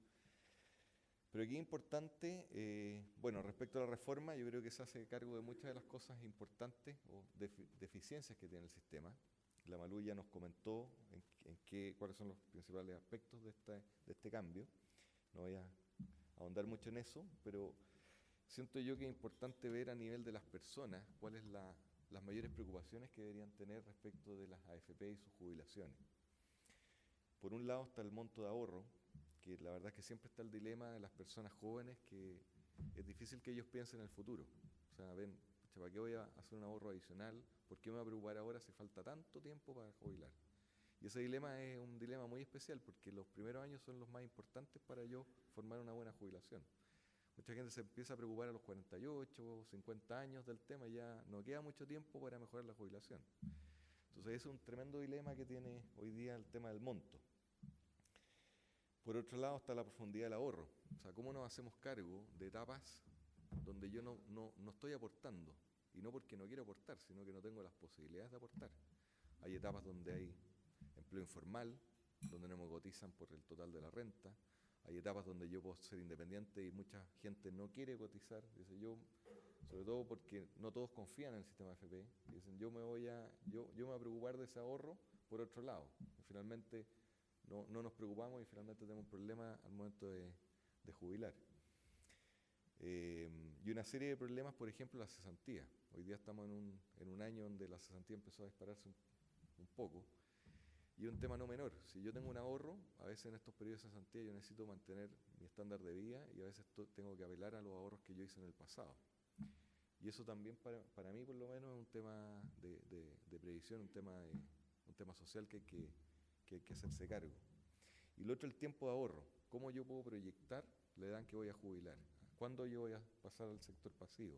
Pero aquí es importante, bueno, respecto a la reforma, yo creo que se hace cargo de muchas de las cosas importantes o deficiencias que tiene el sistema. La Malú ya nos comentó cuáles son los principales aspectos de este cambio. No voy a ahondar mucho en eso, pero siento yo que es importante ver a nivel de las personas cuáles las mayores preocupaciones que deberían tener respecto de las AFP y sus jubilaciones. Por un lado está el monto de ahorro, que la verdad es que siempre está el dilema de las personas jóvenes, que es difícil que ellos piensen en el futuro. O sea, ven, ¿para qué voy a hacer un ahorro adicional? ¿Por qué me voy a preocupar ahora si falta tanto tiempo para jubilar? Y ese dilema es un dilema muy especial, porque los primeros años son los más importantes para yo formar una buena jubilación. Mucha gente se empieza a preocupar a los 48 o 50 años del tema y ya no queda mucho tiempo para mejorar la jubilación. Entonces es un tremendo dilema que tiene hoy día el tema del monto. Por otro lado está la profundidad del ahorro. O sea, ¿cómo nos hacemos cargo de etapas donde yo no estoy aportando? Y no porque no quiero aportar, sino que no tengo las posibilidades de aportar. Hay etapas donde hay empleo informal, donde no me cotizan por el total de la renta. Hay etapas donde yo puedo ser independiente y mucha gente no quiere cotizar. Dice yo, sobre todo porque no todos confían en el sistema AFP. Dicen yo me voy a preocupar de ese ahorro por otro lado. Y finalmente no nos preocupamos y finalmente tenemos un problema al momento de jubilar. Y una serie de problemas, por ejemplo, la cesantía. Hoy día estamos en un año donde la cesantía empezó a dispararse un poco. Y un tema no menor, si yo tengo un ahorro, a veces en estos periodos de cesantía yo necesito mantener mi estándar de vida y a veces tengo que apelar a los ahorros que yo hice en el pasado. Y eso también para mí por lo menos es un tema de previsión, un tema social que hay que hacerse cargo. Y lo otro, el tiempo de ahorro. ¿Cómo yo puedo proyectar la edad en que voy a jubilar? ¿Cuándo yo voy a pasar al sector pasivo?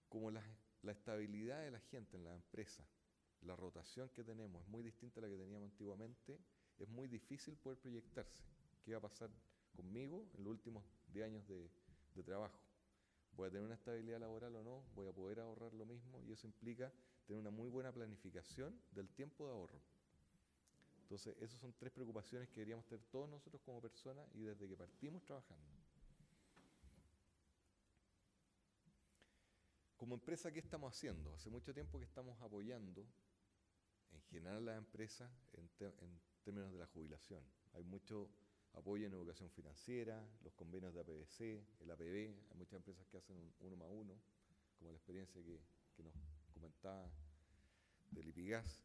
Como la estabilidad de la gente en la empresa, la rotación que tenemos es muy distinta a la que teníamos antiguamente, es muy difícil poder proyectarse. ¿Qué va a pasar conmigo en los últimos 10 años de trabajo? ¿Voy a tener una estabilidad laboral o no? ¿Voy a poder ahorrar lo mismo? Y eso implica tener una muy buena planificación del tiempo de ahorro. Entonces, esas son 3 preocupaciones que deberíamos tener todos nosotros como personas y desde que partimos trabajando. Como empresa, ¿qué estamos haciendo? Hace mucho tiempo que estamos apoyando en general a las empresas en términos de la jubilación. Hay mucho apoyo en educación financiera, los convenios de APBC, el APB, hay muchas empresas que hacen un 1+1, como la experiencia que nos comentaba del IPIGAS.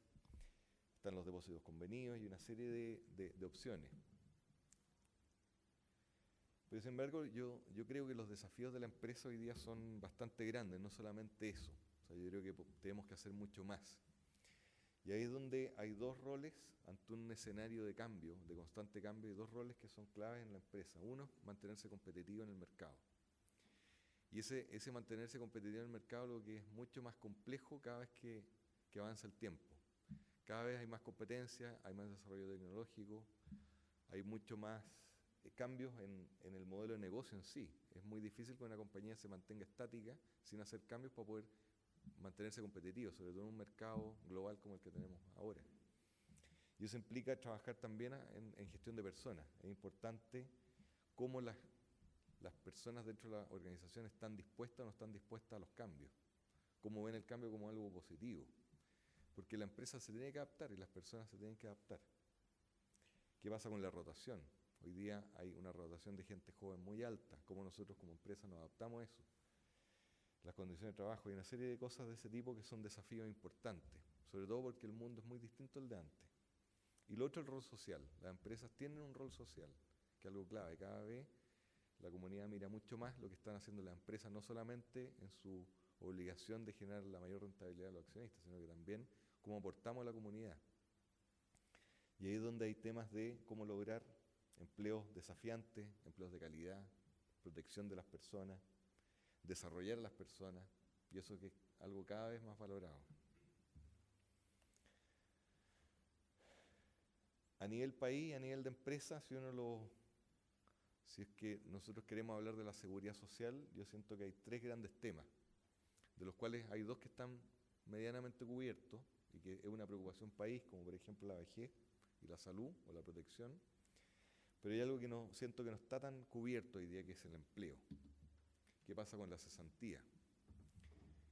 Están los depósitos convenidos y una serie de opciones. Pero sin embargo, yo creo que los desafíos de la empresa hoy día son bastante grandes, no solamente eso. O sea, yo creo que tenemos que hacer mucho más. Y ahí es donde hay 2 roles ante un escenario de cambio, de constante cambio, y 2 roles que son claves en la empresa. Uno, mantenerse competitivo en el mercado. Y ese mantenerse competitivo en el mercado es lo que es mucho más complejo cada vez que avanza el tiempo. Cada vez hay más competencia, hay más desarrollo tecnológico, hay mucho más cambios en el modelo de negocio en sí. Es muy difícil que una compañía se mantenga estática sin hacer cambios para poder mantenerse competitivo, sobre todo en un mercado global como el que tenemos ahora. Y eso implica trabajar también en gestión de personas. Es importante cómo las personas dentro de la organización están dispuestas o no están dispuestas a los cambios, cómo ven el cambio como algo positivo, porque la empresa se tiene que adaptar y las personas se tienen que adaptar. ¿Qué pasa con la rotación? Hoy día hay una rotación de gente joven muy alta. ¿Cómo nosotros como empresa nos adaptamos a eso? Las condiciones de trabajo y una serie de cosas de ese tipo que son desafíos importantes, sobre todo porque el mundo es muy distinto al de antes. Y lo otro, el rol social. Las empresas tienen un rol social, que es algo clave. Cada vez la comunidad mira mucho más lo que están haciendo las empresas, no solamente en su obligación de generar la mayor rentabilidad a los accionistas, sino que también cómo aportamos a la comunidad. Y ahí es donde hay temas de cómo lograr empleos desafiantes, empleos de calidad, protección de las personas, desarrollar a las personas, y eso que es algo cada vez más valorado. A nivel país, a nivel de empresa, si es que nosotros queremos hablar de la seguridad social, yo siento que hay 3 grandes temas, de los cuales hay 2 que están medianamente cubiertos y que es una preocupación país, como por ejemplo la vejez y la salud o la protección, pero hay algo que siento que no está tan cubierto hoy día, que es el empleo. ¿Qué pasa con la cesantía?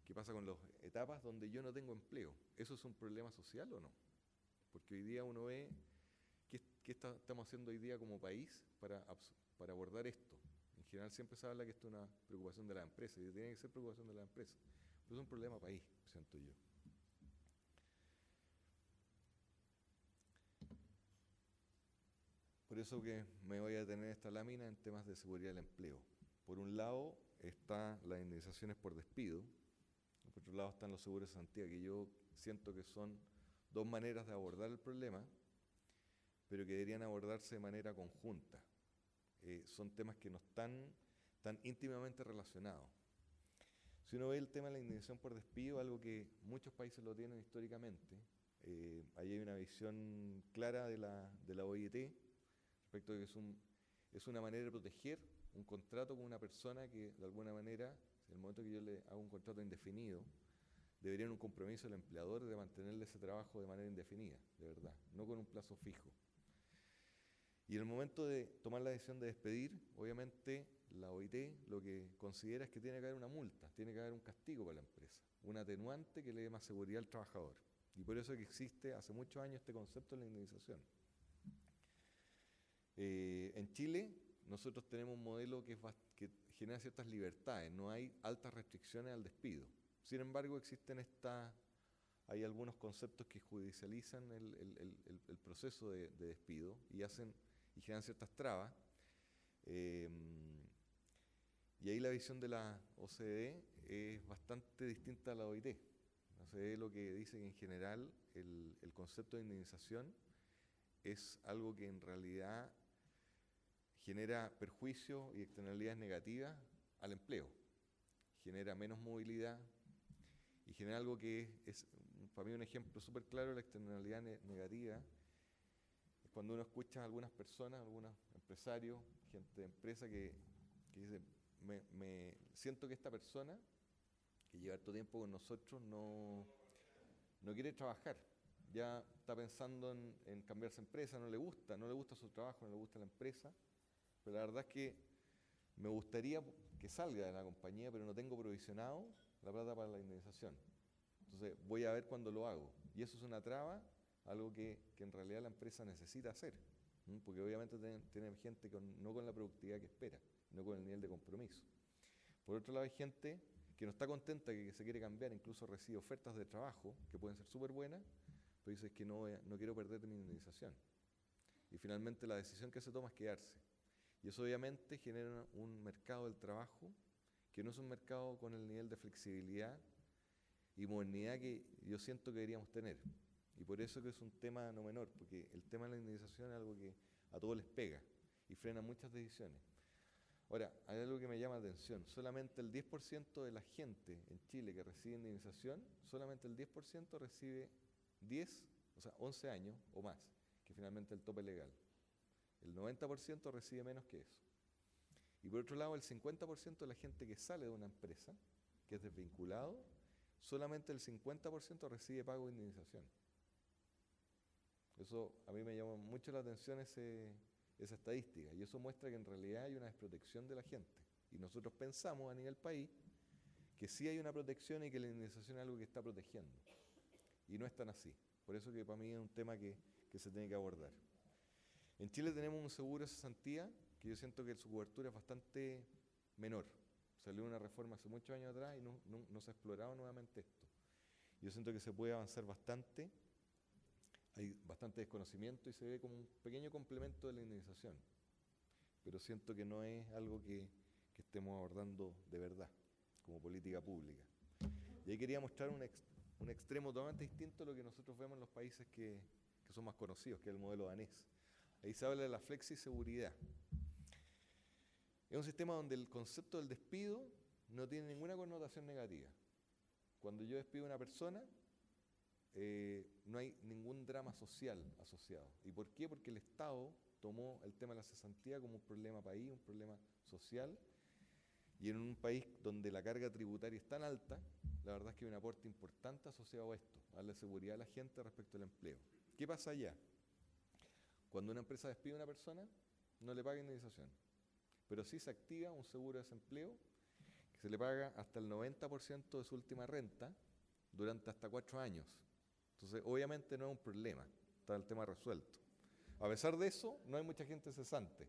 ¿Qué pasa con las etapas donde yo no tengo empleo? ¿Eso es un problema social o no? Porque hoy día uno ve qué estamos haciendo hoy día como país para abordar esto. En general siempre se habla que esto es una preocupación de la empresa, y tiene que ser preocupación de la empresa, pero es un problema país, siento yo. Por eso que me voy a detener esta lámina en temas de seguridad del empleo. Por un lado están las indemnizaciones por despido, por otro lado están los seguros de cesantía, que yo siento que son 2 maneras de abordar el problema, pero que deberían abordarse de manera conjunta. Son temas que no están tan íntimamente relacionados. Si uno ve el tema de la indemnización por despido, algo que muchos países lo tienen históricamente, ahí hay una visión clara de la OIT, respecto de que es una manera de proteger un contrato con una persona que de alguna manera, en el momento que yo le hago un contrato indefinido, debería haber un compromiso del empleador de mantenerle ese trabajo de manera indefinida, de verdad, no con un plazo fijo. Y en el momento de tomar la decisión de despedir, obviamente la OIT lo que considera es que tiene que haber una multa, tiene que haber un castigo para la empresa, un atenuante que le dé más seguridad al trabajador. Y por eso es que existe hace muchos años este concepto de la indemnización. En Chile nosotros tenemos un modelo que genera ciertas libertades, no hay altas restricciones al despido. Sin embargo, hay algunos conceptos que judicializan el proceso de despido y generan ciertas trabas. Y ahí la visión de la OCDE es bastante distinta a la OIT. La OCDE lo que dice que en general el concepto de indemnización es algo que en realidad genera perjuicios y externalidades negativas al empleo, genera menos movilidad y genera algo que es para mí un ejemplo súper claro de la externalidad negativa. Es cuando uno escucha a algunas personas, algunos empresarios, gente de empresa que dice, siento que esta persona que lleva harto tiempo con nosotros no quiere trabajar, ya está pensando en cambiarse de empresa, no le gusta su trabajo, no le gusta la empresa, pero la verdad es que me gustaría que salga de la compañía, pero no tengo provisionado la plata para la indemnización. Entonces voy a ver cuándo lo hago. Y eso es una traba, algo que en realidad la empresa necesita hacer, porque obviamente tiene gente no con la productividad que espera, no con el nivel de compromiso. Por otro lado hay gente que no está contenta, que se quiere cambiar, incluso recibe ofertas de trabajo que pueden ser súper buenas, pero dice que no quiero perder mi indemnización. Y finalmente la decisión que se toma es quedarse. Y eso obviamente genera un mercado del trabajo que no es un mercado con el nivel de flexibilidad y modernidad que yo siento que deberíamos tener. Y por eso que es un tema no menor, porque el tema de la indemnización es algo que a todos les pega y frena muchas decisiones. Ahora, hay algo que me llama la atención. Solamente el 10% de la gente en Chile que recibe indemnización, solamente el 10% recibe 11 años o más, que finalmente es el tope legal. El 90% recibe menos que eso. Y por otro lado, el 50% de la gente que sale de una empresa, que es desvinculado, solamente el 50% recibe pago de indemnización. Eso a mí me llama mucho la atención esa estadística, y eso muestra que en realidad hay una desprotección de la gente. Y nosotros pensamos a nivel país que sí hay una protección y que la indemnización es algo que está protegiendo. Y no es tan así. Por eso que para mí es un tema que se tiene que abordar. En Chile tenemos un seguro de cesantía que yo siento que su cobertura es bastante menor. Salió una reforma hace muchos años atrás y no se ha explorado nuevamente esto. Yo siento que se puede avanzar bastante. Hay bastante desconocimiento y se ve como un pequeño complemento de la indemnización. Pero siento que no es algo que estemos abordando de verdad, como política pública. Y ahí quería mostrar un extremo totalmente distinto a lo que nosotros vemos en los países que son más conocidos, que es el modelo danés. Ahí se habla de la flexiseguridad. Es un sistema donde el concepto del despido no tiene ninguna connotación negativa. Cuando yo despido a una persona, no hay ningún drama social asociado. ¿Y por qué? Porque el Estado tomó el tema de la cesantía como un problema país, un problema social, y en un país donde la carga tributaria es tan alta, la verdad es que hay un aporte importante asociado a esto, a la seguridad de la gente respecto al empleo. ¿Qué pasa allá? Cuando una empresa despide a una persona, no le paga indemnización, pero sí se activa un seguro de desempleo que se le paga hasta el 90% de su última renta durante hasta 4 años. Entonces, obviamente no es un problema, está el tema resuelto. A pesar de eso, no hay mucha gente cesante,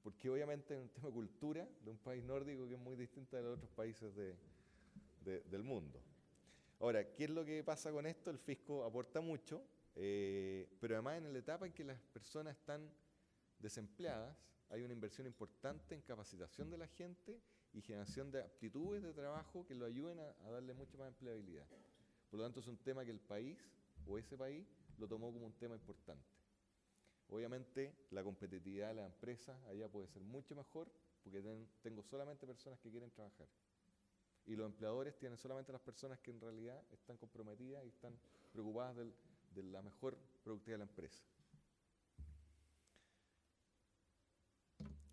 porque obviamente es un tema de cultura de un país nórdico que es muy distinto de los otros países del mundo. Ahora, ¿qué es lo que pasa con esto? El fisco aporta mucho, pero además en la etapa en que las personas están desempleadas, hay una inversión importante en capacitación de la gente y generación de aptitudes de trabajo que lo ayuden a darle mucho más empleabilidad. Por lo tanto, es un tema que el país, o ese país, lo tomó como un tema importante. Obviamente, la competitividad de las empresas allá puede ser mucho mejor, porque tengo solamente personas que quieren trabajar. Y los empleadores tienen solamente las personas que en realidad están comprometidas y están preocupadas de la mejor productividad de la empresa.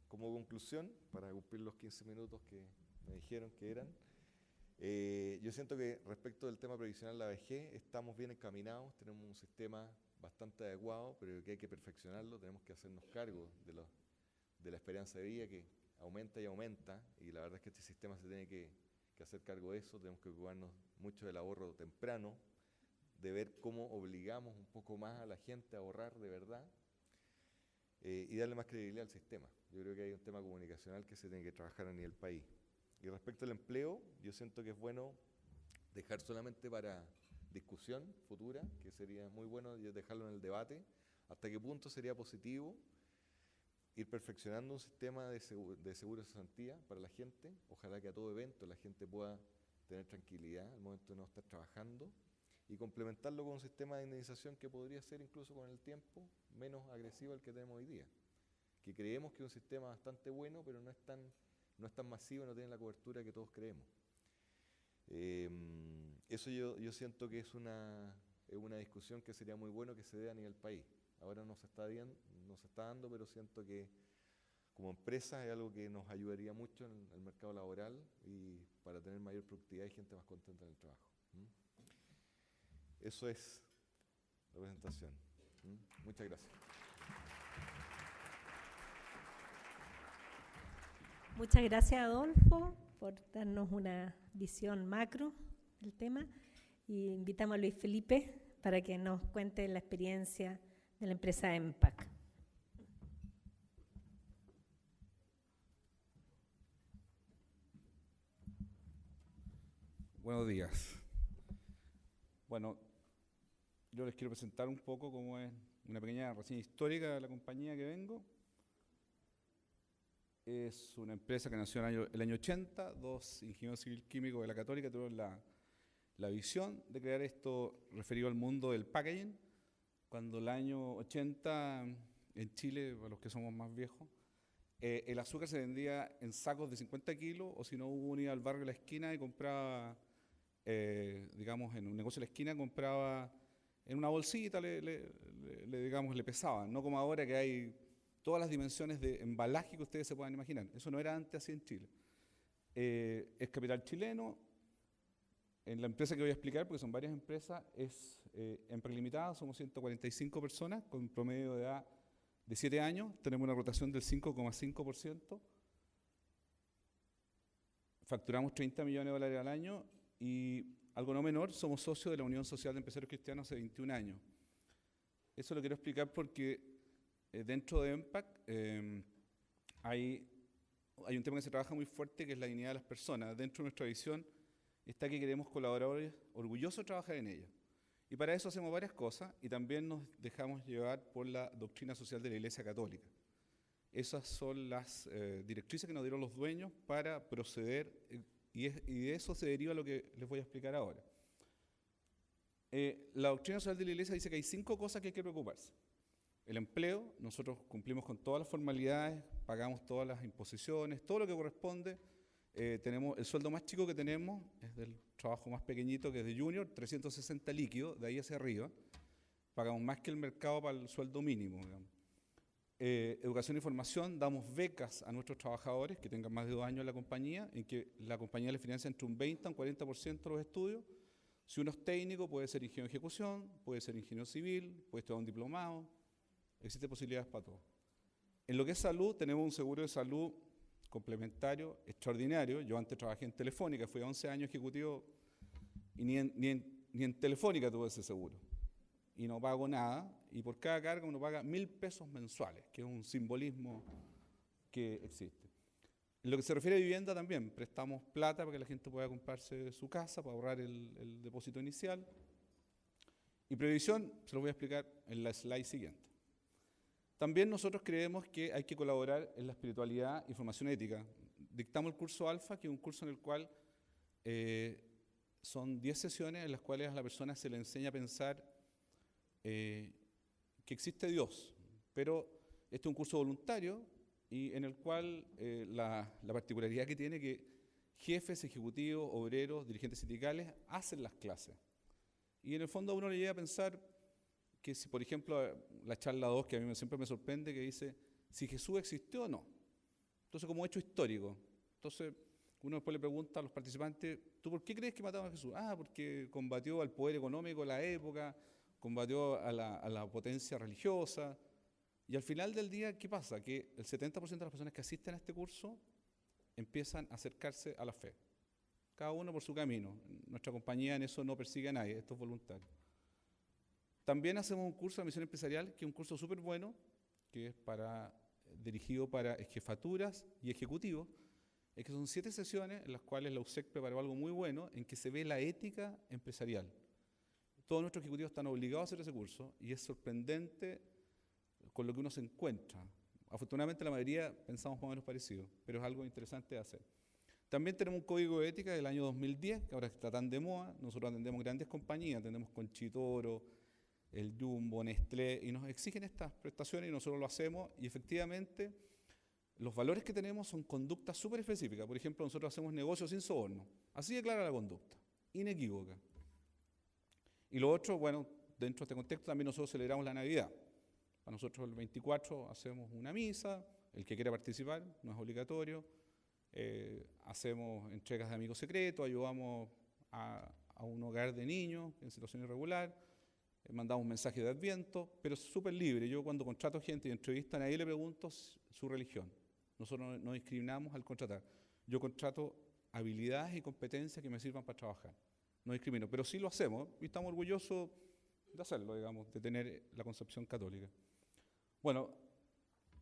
Como conclusión, para cumplir los 15 minutos que me dijeron que eran, yo siento que respecto del tema previsional de la vejez estamos bien encaminados, tenemos un sistema bastante adecuado, pero que hay que perfeccionarlo, tenemos que hacernos cargo de la esperanza de vida que aumenta y aumenta, y la verdad es que este sistema se tiene que hacer cargo de eso, tenemos que ocuparnos mucho del ahorro temprano, de ver cómo obligamos un poco más a la gente a ahorrar de verdad, y darle más credibilidad al sistema. Yo creo que hay un tema comunicacional que se tiene que trabajar a nivel país. Y respecto al empleo, yo siento que es bueno dejar solamente para discusión futura, que sería muy bueno dejarlo en el debate, hasta qué punto sería positivo ir perfeccionando un sistema de seguro de cesantía para la gente. Ojalá que a todo evento la gente pueda tener tranquilidad al momento de no estar trabajando, y complementarlo con un sistema de indemnización que podría ser incluso con el tiempo menos agresivo al que tenemos hoy día, que creemos que es un sistema bastante bueno, pero no es tan masivo, no tiene la cobertura que todos creemos. Eso yo siento que es una discusión que sería muy bueno que se dé a nivel país. Ahora no se está dando, pero siento que como empresa es algo que nos ayudaría mucho en el mercado laboral y para tener mayor productividad y gente más contenta en el trabajo. Eso es la presentación. Muchas gracias.
Muchas gracias, Adolfo, por darnos una visión macro del tema. Y invitamos a Luis Felipe para que nos cuente la experiencia de la empresa EMPAC.
Buenos días. Bueno, yo les quiero presentar un poco cómo es una pequeña reseña histórica de la compañía que vengo. Es una empresa que nació en el año 80, 2 ingenieros civil químicos de la Católica tuvieron la visión de crear esto referido al mundo del packaging, cuando el año 80 en Chile, para los que somos más viejos, El azúcar se vendía en sacos de 50 kilos, o si no, uno iba al barrio de la esquina y compraba, digamos, en un negocio de la esquina, compraba en una bolsita, digamos, le pesaban, no como ahora que hay todas las dimensiones de embalaje que ustedes se puedan imaginar. Eso no era antes así en Chile. Es capital chileno. En la empresa que voy a explicar, porque son varias empresas, es Empresa Limitada, somos 145 personas con un promedio de edad de 7 años, tenemos una rotación del 5,5%, facturamos 30 millones de dólares al año y, algo no menor, somos socios de la Unión Social de Empresarios Cristianos hace 21 años. Eso lo quiero explicar porque dentro de EMPAC hay un tema que se trabaja muy fuerte, que es la dignidad de las personas. Dentro de nuestra visión está que queremos colaboradores orgullosos de trabajar en ella. Y para eso hacemos varias cosas y también nos dejamos llevar por la doctrina social de la Iglesia Católica. Esas son las directrices que nos dieron los dueños para proceder y de eso se deriva lo que les voy a explicar ahora. La doctrina social de la Iglesia dice que hay 5 cosas que hay que preocuparse. El empleo, nosotros cumplimos con todas las formalidades, pagamos todas las imposiciones, todo lo que corresponde. Tenemos el sueldo más chico que tenemos, es del trabajo más pequeñito, que es de junior, 360 líquido, de ahí hacia arriba. Pagamos más que el mercado para el sueldo mínimo. Educación y formación, damos becas a nuestros trabajadores que tengan más de 2 años en la compañía, en que la compañía les financia entre un 20 a un 40% de los estudios. Si uno es técnico, puede ser ingeniero de ejecución, puede ser ingeniero civil, puede estudiar un diplomado, existen posibilidades para todo. En lo que es salud, tenemos un seguro de salud complementario extraordinario. Yo antes trabajé en Telefónica, fui 11 años ejecutivo y ni en Telefónica tuve ese seguro. Y no pago nada, y por cada carga uno paga 1.000 pesos mensuales, que es un simbolismo que existe. En lo que se refiere a vivienda también, prestamos plata para que la gente pueda comprarse su casa, para ahorrar el depósito inicial. Y previsión, se lo voy a explicar en la slide siguiente. También nosotros creemos que hay que colaborar en la espiritualidad y formación ética. Dictamos el curso Alfa, que es un curso en el cual son 10 sesiones en las cuales a la persona se le enseña a pensar que existe Dios. Pero este es un curso voluntario y en el cual la particularidad que tiene que jefes, ejecutivos, obreros, dirigentes sindicales hacen las clases. Y en el fondo a uno le llega a pensar que si, por ejemplo, la charla 2, que a mí siempre me sorprende, que dice si Jesús existió o no. Entonces, como hecho histórico. Entonces, uno después le pregunta a los participantes, ¿tú por qué crees que mataron a Jesús? Ah, porque combatió al poder económico de la época, combatió a la potencia religiosa. Y al final del día, ¿qué pasa? Que el 70% de las personas que asisten a este curso empiezan a acercarse a la fe. Cada uno por su camino. Nuestra compañía en eso no persigue a nadie, esto es voluntario. También hacemos un curso de misión empresarial, que es un curso súper bueno, que es dirigido para jefaturas y ejecutivos, es que son 7 sesiones en las cuales la USEC preparó algo muy bueno, en que se ve la ética empresarial. Todos nuestros ejecutivos están obligados a hacer ese curso y es sorprendente con lo que uno se encuentra. Afortunadamente la mayoría pensamos más o menos parecido, pero es algo interesante de hacer. También tenemos un código de ética del año 2010, que ahora está tan de moda. Nosotros atendemos grandes compañías, atendemos Conchitoro, el Jumbo, Nestlé, y nos exigen estas prestaciones y nosotros lo hacemos, y efectivamente los valores que tenemos son conductas súper específicas. Por ejemplo, nosotros hacemos negocios sin soborno, así de clara la conducta, inequívoca. Y lo otro, bueno, dentro de este contexto también nosotros celebramos la Navidad. Para nosotros el 24 hacemos una misa, el que quiera participar, no es obligatorio, hacemos entregas de amigos secretos, ayudamos a un hogar de niños en situación irregular, mandamos mensajes de Adviento, pero es súper libre. Yo cuando contrato gente y entrevisto a nadie le pregunto su religión. Nosotros no discriminamos al contratar. Yo contrato habilidades y competencias que me sirvan para trabajar. No discrimino, pero sí lo hacemos y estamos orgullosos de hacerlo, digamos, de tener la concepción católica. Bueno,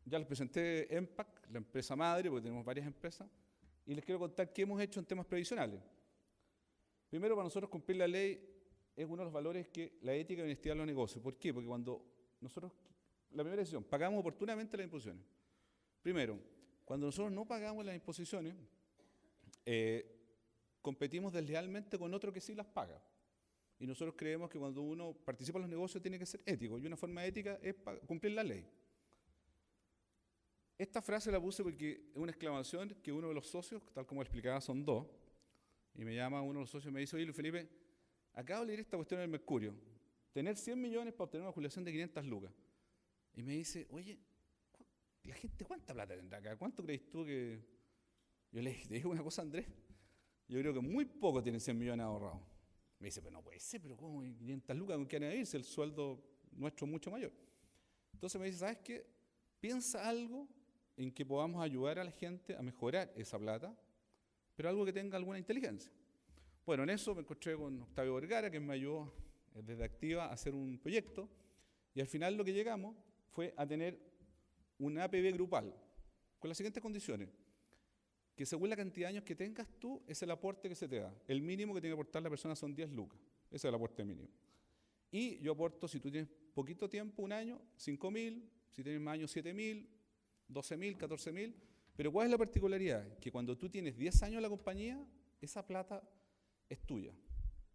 ya les presenté EMPAC, la empresa madre, porque tenemos varias empresas, y les quiero contar qué hemos hecho en temas previsionales. Primero, para nosotros cumplir la ley es uno de los valores que la ética y honestidad de los negocios. ¿Por qué? Porque cuando nosotros, la primera decisión, pagamos oportunamente las imposiciones. Primero, cuando nosotros no pagamos las imposiciones, competimos deslealmente con otro que sí las paga. Y nosotros creemos que cuando uno participa en los negocios tiene que ser ético, y una forma ética es cumplir la ley. Esta frase la puse porque es una exclamación que uno de los socios, tal como explicaba, son dos, y me llama uno de los socios y me dice, oye, Luis Felipe, acabo de leer esta cuestión en el Mercurio, tener 100 millones para obtener una jubilación de 500 lucas. Y me dice, oye, la gente, ¿cuánta plata tendrá acá? ¿Cuánto crees tú que...? Yo le dije una cosa, Andrés, yo creo que muy poco tienen 100 millones ahorrados. Me dice, pero no puede ser, pero ¿cómo 500 lucas? ¿Con qué van a irse? El sueldo nuestro es mucho mayor. Entonces me dice, ¿sabes qué? Piensa algo en que podamos ayudar a la gente a mejorar esa plata, pero algo que tenga alguna inteligencia. Bueno, en eso me encontré con Octavio Vergara, que me ayudó desde Activa a hacer un proyecto, y al final lo que llegamos fue a tener una APB grupal, con las siguientes condiciones, que según la cantidad de años que tengas tú, es el aporte que se te da. El mínimo que tiene que aportar la persona son 10 lucas, ese es el aporte mínimo. Y yo aporto, si tú tienes poquito tiempo, un año, 5.000, si tienes más años, 7.000, 12.000, 14.000, pero ¿cuál es la particularidad? Que cuando tú tienes 10 años en la compañía, esa plata es tuya.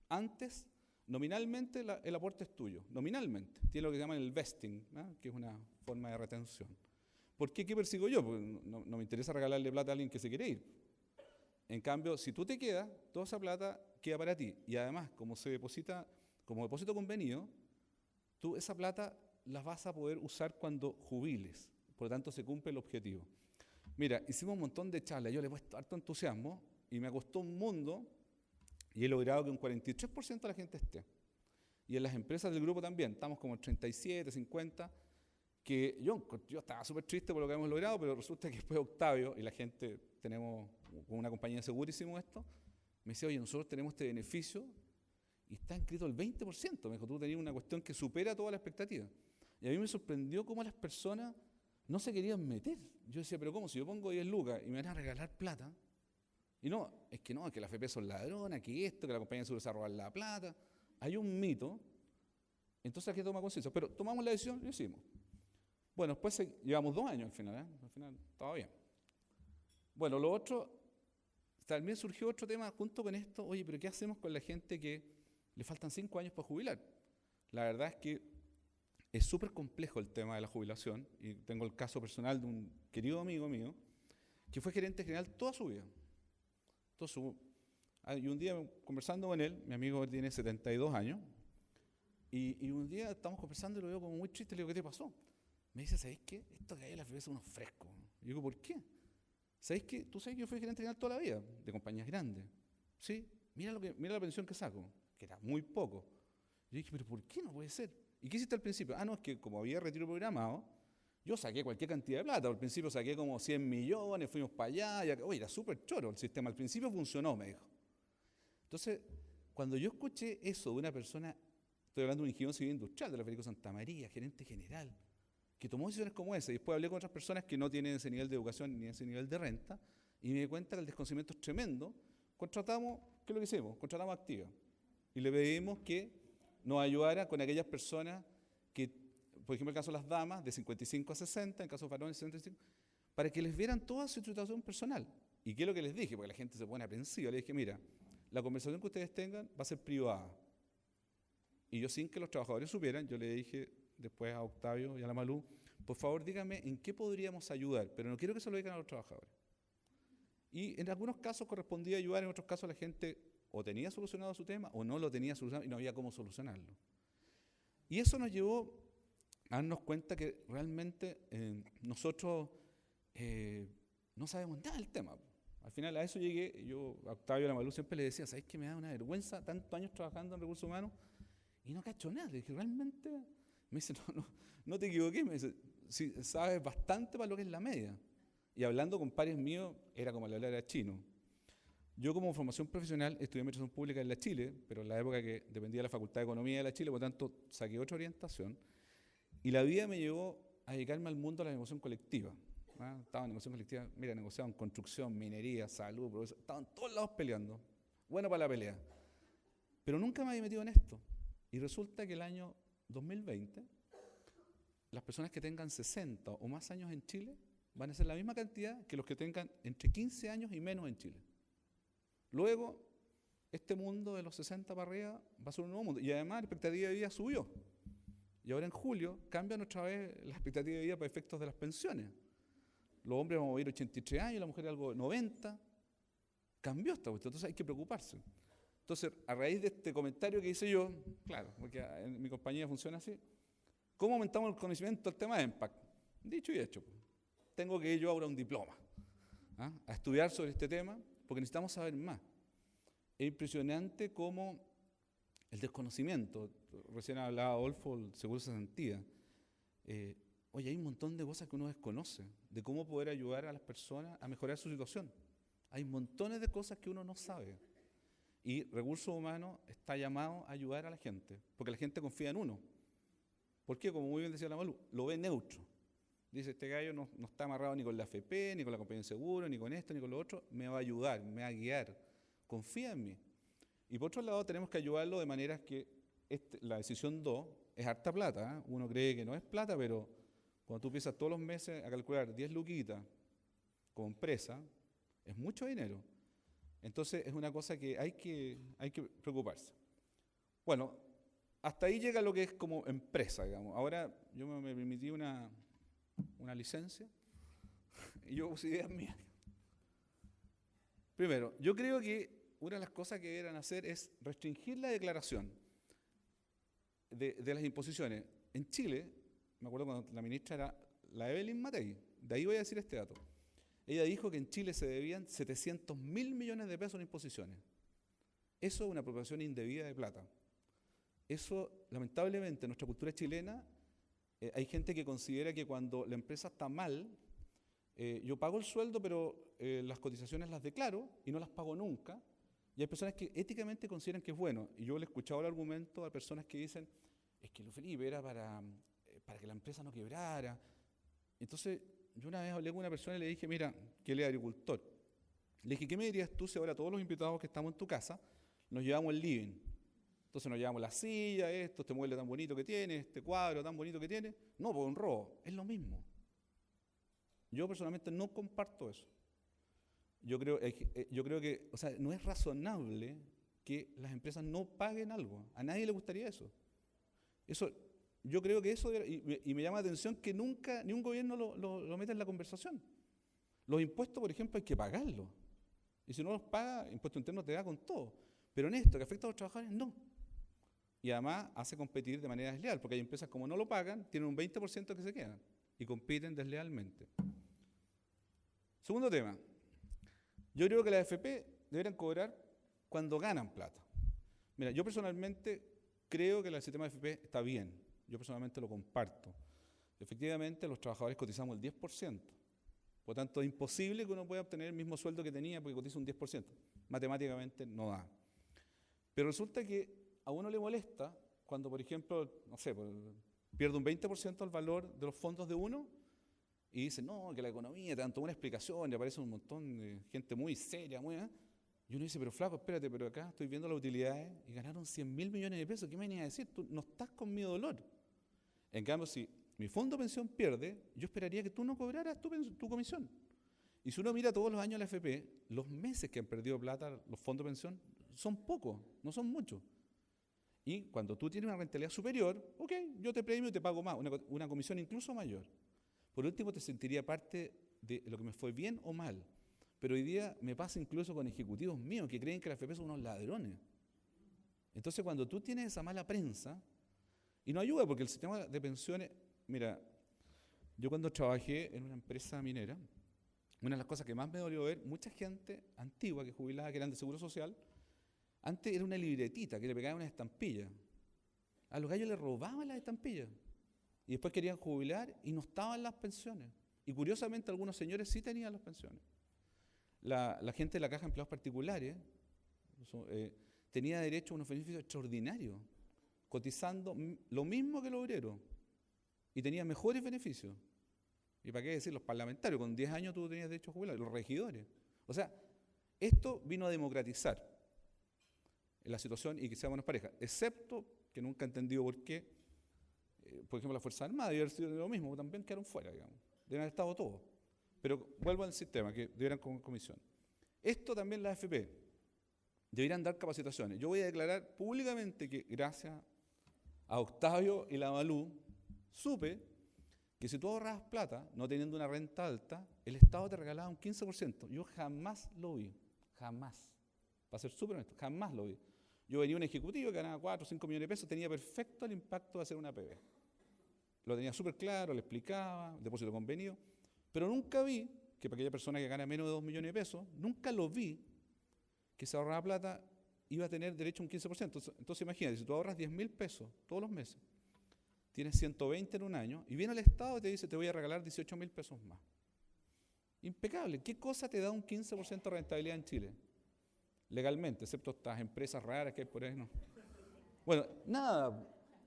Antes, nominalmente, el aporte es tuyo, nominalmente. Tiene lo que llaman el vesting, ¿no? Que es una forma de retención. ¿Por qué? ¿Qué persigo yo? Porque no me interesa regalarle plata a alguien que se quiere ir. En cambio, si tú te quedas, toda esa plata queda para ti. Y además, como se deposita, como depósito convenido, tú esa plata la vas a poder usar cuando jubiles. Por lo tanto, se cumple el objetivo. Mira, hicimos un montón de charlas, yo le he puesto harto entusiasmo y me costó un mundo y he logrado que un 43% de la gente esté. Y en las empresas del grupo también, estamos como en 37, 50, que yo estaba súper triste por lo que hemos logrado, pero resulta que después Octavio y la gente, tenemos una compañía de seguro, hicimos esto, me decía, oye, nosotros tenemos este beneficio y está inscrito el 20%, me dijo, tú tenías una cuestión que supera toda la expectativa. Y a mí me sorprendió cómo las personas no se querían meter. Yo decía, pero ¿cómo? Si yo pongo 10 lucas y me van a regalar plata, y no, es que la FP son ladronas, que esto, que la compañía de seguro se va a robar la plata. Hay un mito, entonces hay que tomar conciencia. Pero tomamos la decisión y lo hicimos. Bueno, después llevamos 2 años al final estaba bien. Bueno, lo otro, también surgió otro tema junto con esto, oye, pero ¿qué hacemos con la gente que le faltan 5 años para jubilar? La verdad es que es súper complejo el tema de la jubilación, y tengo el caso personal de un querido amigo mío, que fue gerente general toda su vida. Y un día conversando con él, mi amigo tiene 72 años, y un día estamos conversando y lo veo como muy triste, le digo, ¿qué te pasó? Me dice, ¿sabéis qué? Esto que hay en la FP son unos frescos. Y digo, ¿por qué? ¿Sabéis qué? Tú sabes que yo fui gerente general toda la vida, de compañías grandes. Sí, mira la pensión que saco, que era muy poco. Yo dije, ¿pero por qué no puede ser? ¿Y qué hiciste al principio? No, es que como había retiro programado, yo saqué cualquier cantidad de plata. Al principio saqué como 100 millones, fuimos para allá. Oye, era súper choro el sistema. Al principio funcionó, me dijo. Entonces, cuando yo escuché eso de una persona, estoy hablando de un ingeniero civil industrial de la Federico Santa María, gerente general, que tomó decisiones como esa, y después hablé con otras personas que no tienen ese nivel de educación ni ese nivel de renta, y me di cuenta que el desconocimiento es tremendo. Contratamos, ¿qué es lo que hicimos? Contratamos Activa. Y le pedimos que nos ayudara con aquellas personas que, por ejemplo, en el caso de las damas, de 55 a 60, en el caso de varones, 65, para que les vieran toda su situación personal. ¿Y qué es lo que les dije? Porque la gente se pone aprensiva. Le dije, mira, la conversación que ustedes tengan va a ser privada. Y yo, sin que los trabajadores supieran, yo le dije después a Octavio y a la Malú, por favor díganme en qué podríamos ayudar, pero no quiero que se lo digan a los trabajadores. Y en algunos casos correspondía ayudar, en otros casos la gente o tenía solucionado su tema o no lo tenía solucionado y no había cómo solucionarlo. Y eso nos llevó a darnos cuenta que realmente nosotros no sabemos nada del tema. Al final a eso llegué, yo a Octavio y a la Malú siempre le decía, ¿sabes qué me da una vergüenza tantos años trabajando en recursos humanos y no cacho nada? Le dije, realmente, me dice, no te equivoqué, me dice, sí, sabes bastante para lo que es la media. Y hablando con pares míos, era como hablar a chino. Yo como formación profesional estudié Administración Pública en la Chile, pero en la época que dependía de la Facultad de Economía de la Chile, por lo tanto saqué otra orientación, y la vida me llevó a dedicarme al mundo de la negociación colectiva. Estaba en negociación colectiva, mira, negociaban construcción, minería, salud, profesor, estaban todos lados peleando, bueno para la pelea. Pero nunca me había metido en esto. Y resulta que el año 2020, las personas que tengan 60 o más años en Chile van a ser la misma cantidad que los que tengan entre 15 años y menos en Chile. Luego, este mundo de los 60 para arriba va a ser un nuevo mundo. Y además la expectativa de vida subió. Y ahora en julio cambian otra vez la expectativa de vida para efectos de las pensiones. los hombres vamos a vivir 83 años, la mujer algo 90. Cambió esta cuestión, entonces hay que preocuparse. Entonces, a raíz de este comentario que hice yo, claro, porque en mi compañía funciona así, ¿cómo aumentamos el conocimiento del tema de EMPAC? Dicho y hecho, tengo que ir yo ahora a un diploma, a estudiar sobre este tema, porque necesitamos saber más. Es impresionante cómo el desconocimiento, recién hablaba Adolfo, el seguro de cesantía, oye, hay un montón de cosas que uno desconoce, de cómo poder ayudar a las personas a mejorar su situación. Hay montones de cosas que uno no sabe. Y Recursos Humanos está llamado a ayudar a la gente, porque la gente confía en uno. ¿Por qué? Como muy bien decía la Malu, lo ve neutro. Dice, este gallo no está amarrado ni con la AFP, ni con la compañía de seguro, ni con esto, ni con lo otro, me va a ayudar, me va a guiar, confía en mí. Y por otro lado tenemos que ayudarlo de maneras que la decisión 2 es harta plata. Uno cree que no es plata, pero cuando tú empiezas todos los meses a calcular 10 luquitas como empresa, es mucho dinero. Entonces es una cosa que hay que preocuparse. Bueno, hasta ahí llega lo que es como empresa, digamos. Ahora yo me permití una licencia y yo puse ideas mías. Primero, yo creo que una de las cosas que deberían hacer es restringir la declaración de las imposiciones. En Chile, me acuerdo cuando la ministra era la Evelyn Matei, de ahí voy a decir este dato. Ella dijo que en Chile se debían 700.000 millones de pesos en imposiciones. Eso es una apropiación indebida de plata. Eso, lamentablemente, en nuestra cultura chilena, hay gente que considera que cuando la empresa está mal, yo pago el sueldo, pero las cotizaciones las declaro y no las pago nunca. Y hay personas que éticamente consideran que es bueno. Y yo le he escuchado el argumento a personas que dicen, es que lo Felipe era para que la empresa no quebrara. Entonces, yo una vez hablé con una persona y le dije, mira, que él es agricultor. Le dije, ¿qué me dirías tú si ahora todos los invitados que estamos en tu casa nos llevamos el living? Entonces nos llevamos la silla, este mueble tan bonito que tiene, este cuadro tan bonito que tiene. No, pues un robo. Es lo mismo. Yo personalmente no comparto eso. Yo creo que, o sea, no es razonable que las empresas no paguen algo. A nadie le gustaría eso. Yo creo que eso, y me llama la atención que nunca ni un gobierno lo mete en la conversación. Los impuestos, por ejemplo, hay que pagarlos. Y si no los paga, impuesto interno te da con todo. Pero en esto, que afecta a los trabajadores, no. Y además hace competir de manera desleal, porque hay empresas como no lo pagan, tienen un 20% que se quedan y compiten deslealmente. Segundo tema. Yo creo que las AFP deberían cobrar cuando ganan plata. Mira, yo personalmente creo que el sistema de AFP está bien. Yo personalmente lo comparto. Efectivamente, los trabajadores cotizamos el 10%. Por lo tanto, es imposible que uno pueda obtener el mismo sueldo que tenía porque cotiza un 10%. Matemáticamente no da. Pero resulta que a uno le molesta cuando, por ejemplo, no sé, pierde un 20% el valor de los fondos de uno y dice, no, que la economía, te dan toda una explicación y aparece un montón de gente muy seria, y uno dice, pero flaco, espérate, pero acá estoy viendo las utilidades y ganaron 100.000 millones de pesos. ¿Qué me venías a decir? Tú no estás con mi dolor. En cambio, si mi fondo de pensión pierde, yo esperaría que tú no cobraras tu comisión. Y si uno mira todos los años la AFP, los meses que han perdido plata los fondos de pensión son pocos, no son muchos. Y cuando tú tienes una rentabilidad superior, ok, yo te premio y te pago más, una comisión incluso mayor. Por último, te sentiría parte de lo que me fue bien o mal. Pero hoy día me pasa incluso con ejecutivos míos que creen que la AFP son unos ladrones. Entonces, cuando tú tienes esa mala prensa, y no ayuda porque el sistema de pensiones, mira, yo cuando trabajé en una empresa minera, una de las cosas que más me dolió ver, mucha gente antigua que jubilaba, que eran de Seguro Social, antes era una libretita que le pegaban unas estampillas. A los gallos les robaban las estampillas. Y después querían jubilar y no estaban las pensiones. Y curiosamente algunos señores sí tenían las pensiones. La gente de la Caja de Empleados Particulares tenía derecho a unos beneficios extraordinarios, cotizando lo mismo que los obreros. Y tenía mejores beneficios. ¿Y para qué decir? Los parlamentarios, con 10 años tú tenías derecho a jubilar, los regidores. O sea, esto vino a democratizar la situación y que sea buenas parejas, excepto que nunca he entendido por qué, por ejemplo, la Fuerza Armada debe haber sido lo mismo, también quedaron fuera, digamos. Deben haber estado todos. Pero vuelvo al sistema, que debieran con comisión. Esto también la AFP. Deberían dar capacitaciones. Yo voy a declarar públicamente que gracias a Octavio y la Malú, supe que si tú ahorrabas plata, no teniendo una renta alta, el Estado te regalaba un 15%. Yo jamás lo vi, jamás. Para ser súper honesto, jamás lo vi. Yo venía un ejecutivo que ganaba 4 o 5 millones de pesos, tenía perfecto el impacto de hacer una PB. Lo tenía súper claro, le explicaba, el depósito convenido, pero nunca vi que para aquella persona que gana menos de 2 millones de pesos, nunca lo vi que se ahorraba plata iba a tener derecho a un 15%. Entonces imagínate, si tú ahorras 10.000 pesos todos los meses, tienes 120 en un año, y viene el Estado y te dice, te voy a regalar 18.000 pesos más. Impecable. ¿Qué cosa te da un 15% de rentabilidad en Chile? Legalmente, excepto estas empresas raras que hay por ahí, ¿no? Bueno, nada.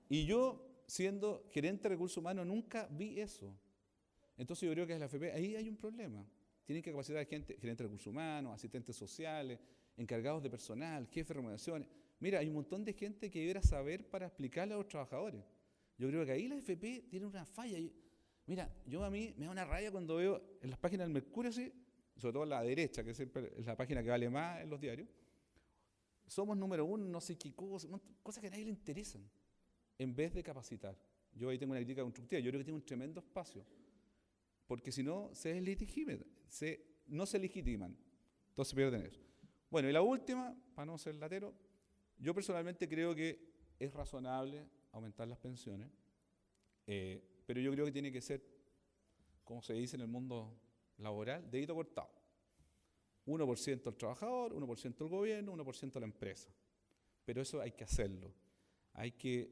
Y yo, siendo gerente de recursos humanos, nunca vi eso. Entonces yo creo que es la AFP, ahí hay un problema. Tienen que capacitar a gente, gerente de recursos humanos, asistentes sociales, encargados de personal, jefes de remuneraciones. Mira, hay un montón de gente que debiera saber para explicarle a los trabajadores. Yo creo que ahí la AFP tiene una falla. Mira, a mí me da una raya cuando veo en las páginas del Mercurio, sí, sobre todo en la derecha, que siempre es la página que vale más en los diarios, somos número 1, no sé qué cosas que a nadie le interesan, en vez de capacitar. Yo ahí tengo una crítica constructiva, yo creo que tiene un tremendo espacio, porque si no, no se legitiman, entonces pierden eso. Bueno, y la última, para no ser latero, yo personalmente creo que es razonable aumentar las pensiones, pero yo creo que tiene que ser, como se dice en el mundo laboral, dedito cortado. 1% al trabajador, 1% al gobierno, 1% a la empresa. Pero eso hay que hacerlo. Hay que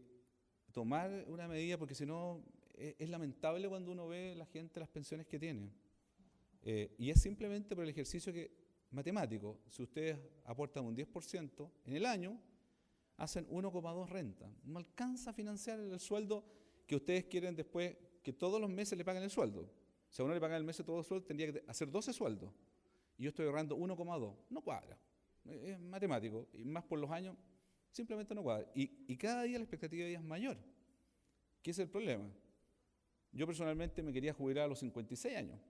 tomar una medida, porque si no, es lamentable cuando uno ve la gente las pensiones que tiene. Y es simplemente por el ejercicio matemático. Si ustedes aportan un 10% en el año, hacen 1,2 renta. No alcanza a financiar el sueldo que ustedes quieren después, que todos los meses le paguen el sueldo. Si a uno le pagan el mes todo el sueldo, tendría que hacer 12 sueldos. Y yo estoy ahorrando 1,2. No cuadra. Es matemático. Y más por los años, simplemente no cuadra. Y cada día la expectativa de vida es mayor. ¿Qué es el problema? Yo personalmente me quería jubilar a los 56 años.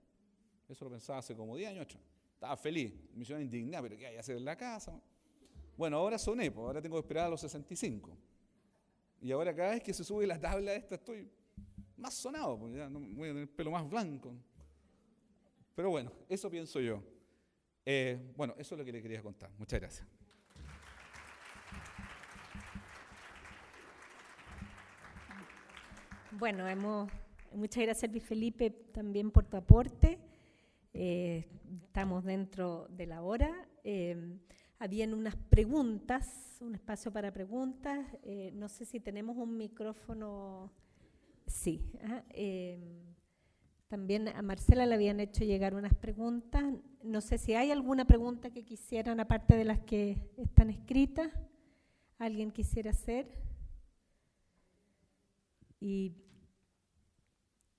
Eso lo pensaba hace como 10 años atrás. Estaba feliz. Me hicieron indignado, pero ¿qué hay que hacer en la casa? Bueno, ahora soné, pues ahora tengo que esperar a los 65. Y ahora cada vez que se sube la tabla esta estoy más sonado, pues ya no voy a tener el pelo más blanco. Pero bueno, eso pienso yo. Bueno, eso es lo que le quería contar. Muchas gracias.
Bueno, muchas gracias, Luis Felipe, también por tu aporte. Estamos dentro de la hora. Habían unas preguntas, un espacio para preguntas. No sé si tenemos un micrófono. Sí. También a Marcela le habían hecho llegar unas preguntas. No sé si hay alguna pregunta que quisieran, aparte de las que están escritas. ¿Alguien quisiera hacer? Y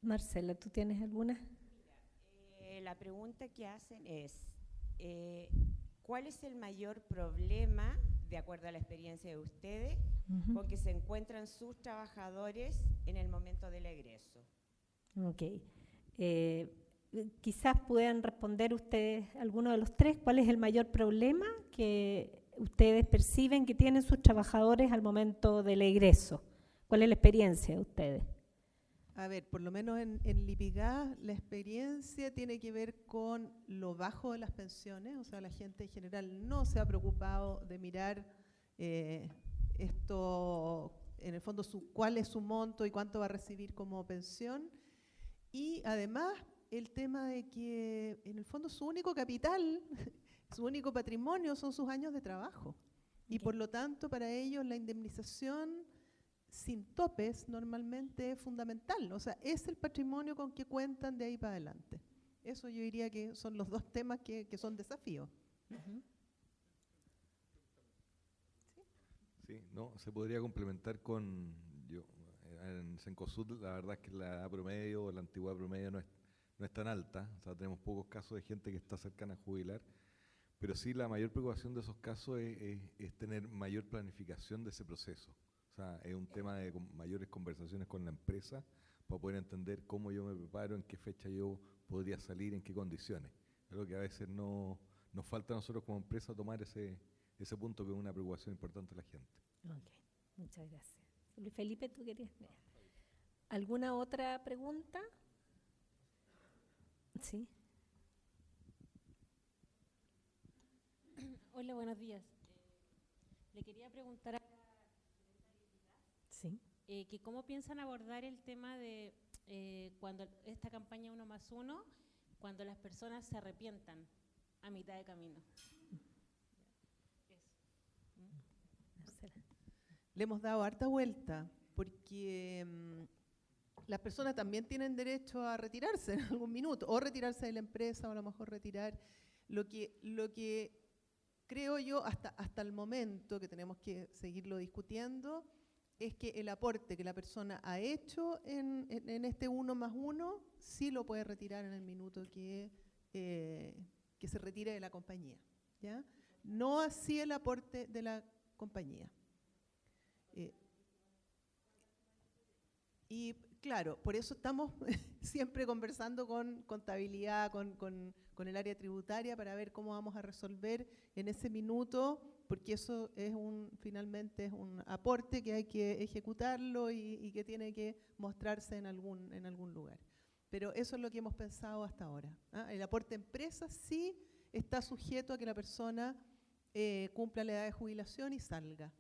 Marcela, ¿tú tienes alguna?
La pregunta que hacen es, ¿cuál es el mayor problema, de acuerdo a la experiencia de ustedes, con que se encuentran sus trabajadores en el momento del egreso?
Ok. Quizás puedan responder ustedes, alguno de los tres, ¿cuál es el mayor problema que ustedes perciben que tienen sus trabajadores al momento del egreso? ¿Cuál es la experiencia de ustedes?
A ver, por lo menos en Lipigas la experiencia tiene que ver con lo bajo de las pensiones, o sea, la gente en general no se ha preocupado de mirar esto, en el fondo, cuál es su monto y cuánto va a recibir como pensión. Y además el tema de que en el fondo su único capital, su único patrimonio son sus años de trabajo. Y por lo tanto para ellos la indemnización sin topes normalmente es fundamental. O sea, es el patrimonio con que cuentan de ahí para adelante. Eso yo diría que son los dos temas que son desafíos.
Sí, no, se podría complementar con en Cencosud la verdad es que la edad promedio, la antigüedad promedio no es tan alta, o sea, tenemos pocos casos de gente que está cercana a jubilar, pero sí la mayor preocupación de esos casos es tener mayor planificación de ese proceso. O sea, es un tema de mayores conversaciones con la empresa para poder entender cómo yo me preparo, en qué fecha yo podría salir, en qué condiciones. Creo que a veces nos falta a nosotros como empresa tomar ese punto que es una preocupación importante de la gente.
Ok, muchas gracias. Luis Felipe, ¿tú querías? ¿Alguna otra pregunta? Sí.
Hola, buenos días. Le quería preguntar
Sí.
que cómo piensan abordar el tema de cuando esta campaña 1+1, cuando las personas se arrepientan a mitad de camino.
Marcela.
Le hemos dado harta vuelta, porque las personas también tienen derecho a retirarse en algún minuto, o retirarse de la empresa, o a lo mejor retirar. Lo que creo yo hasta el momento, que tenemos que seguirlo discutiendo, es que el aporte que la persona ha hecho en este 1+1 sí lo puede retirar en el minuto que se retire de la compañía, ¿ya? No así el aporte de la compañía. Y claro, por eso estamos siempre conversando con contabilidad, con el área tributaria, para ver cómo vamos a resolver en ese minuto, porque eso es finalmente es un aporte que hay que ejecutarlo y que tiene que mostrarse en algún lugar. Pero eso es lo que hemos pensado hasta ahora, ¿ah? El aporte a empresas sí está sujeto a que la persona cumpla la edad de jubilación y salga.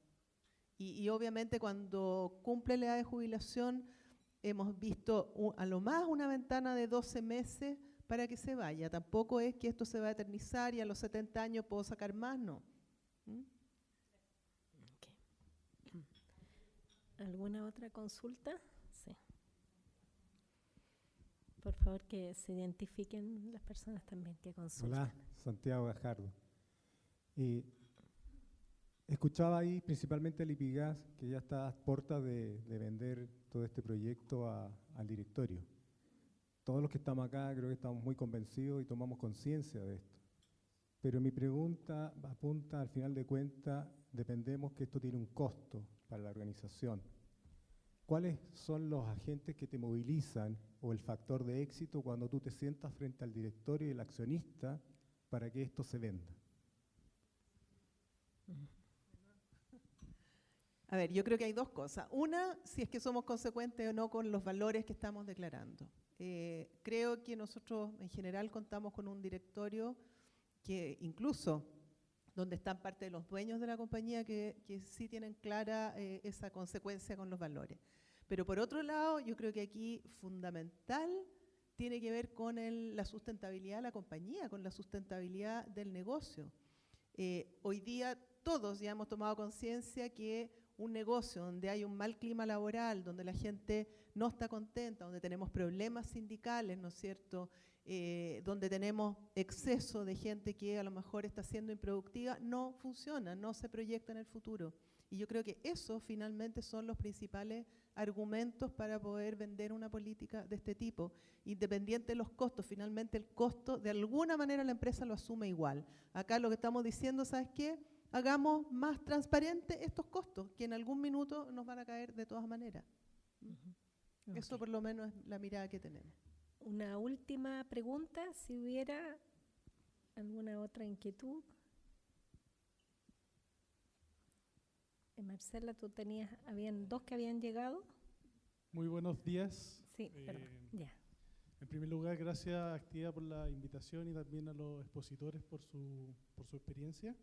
Y obviamente cuando cumple la edad de jubilación hemos visto a lo más una ventana de 12 meses para que se vaya. Tampoco es que esto se va a eternizar y a los 70 años puedo sacar más, no. ¿Mm?
Okay. ¿Alguna otra consulta? Sí. Por favor, que se identifiquen las personas también que consultan.
Hola, Santiago Gajardo. Escuchaba ahí principalmente el Lipigas, que ya está a puertas de vender todo este proyecto al directorio. Todos los que estamos acá creo que estamos muy convencidos y tomamos conciencia de esto. Pero mi pregunta apunta, al final de cuentas, dependemos que esto tiene un costo para la organización. ¿Cuáles son los agentes que te movilizan o el factor de éxito cuando tú te sientas frente al directorio y el accionista para que esto se venda?
A ver, yo creo que hay dos cosas. Una, si es que somos consecuentes o no con los valores que estamos declarando. Creo que nosotros en general contamos con un directorio que incluso donde están parte de los dueños de la compañía que sí tienen clara esa consecuencia con los valores. Pero por otro lado, yo creo que aquí fundamental tiene que ver con la sustentabilidad de la compañía, con la sustentabilidad del negocio. Hoy día todos ya hemos tomado conciencia que un negocio donde hay un mal clima laboral, donde la gente no está contenta, donde tenemos problemas sindicales, ¿no es cierto?, donde tenemos exceso de gente que a lo mejor está siendo improductiva, no funciona, no se proyecta en el futuro. Y yo creo que esos finalmente son los principales argumentos para poder vender una política de este tipo. Independiente de los costos, finalmente el costo, de alguna manera la empresa lo asume igual. Acá lo que estamos diciendo, ¿sabes qué? Hagamos más transparentes estos costos, que en algún minuto nos van a caer de todas maneras.
Okay.
Eso por lo menos es la mirada que tenemos.
Una última pregunta, si hubiera alguna otra inquietud. Marcela, tú habían dos que habían llegado.
Muy buenos días.
Sí, perdón, ya.
En primer lugar, gracias a Activa por la invitación y también a los expositores por su experiencia.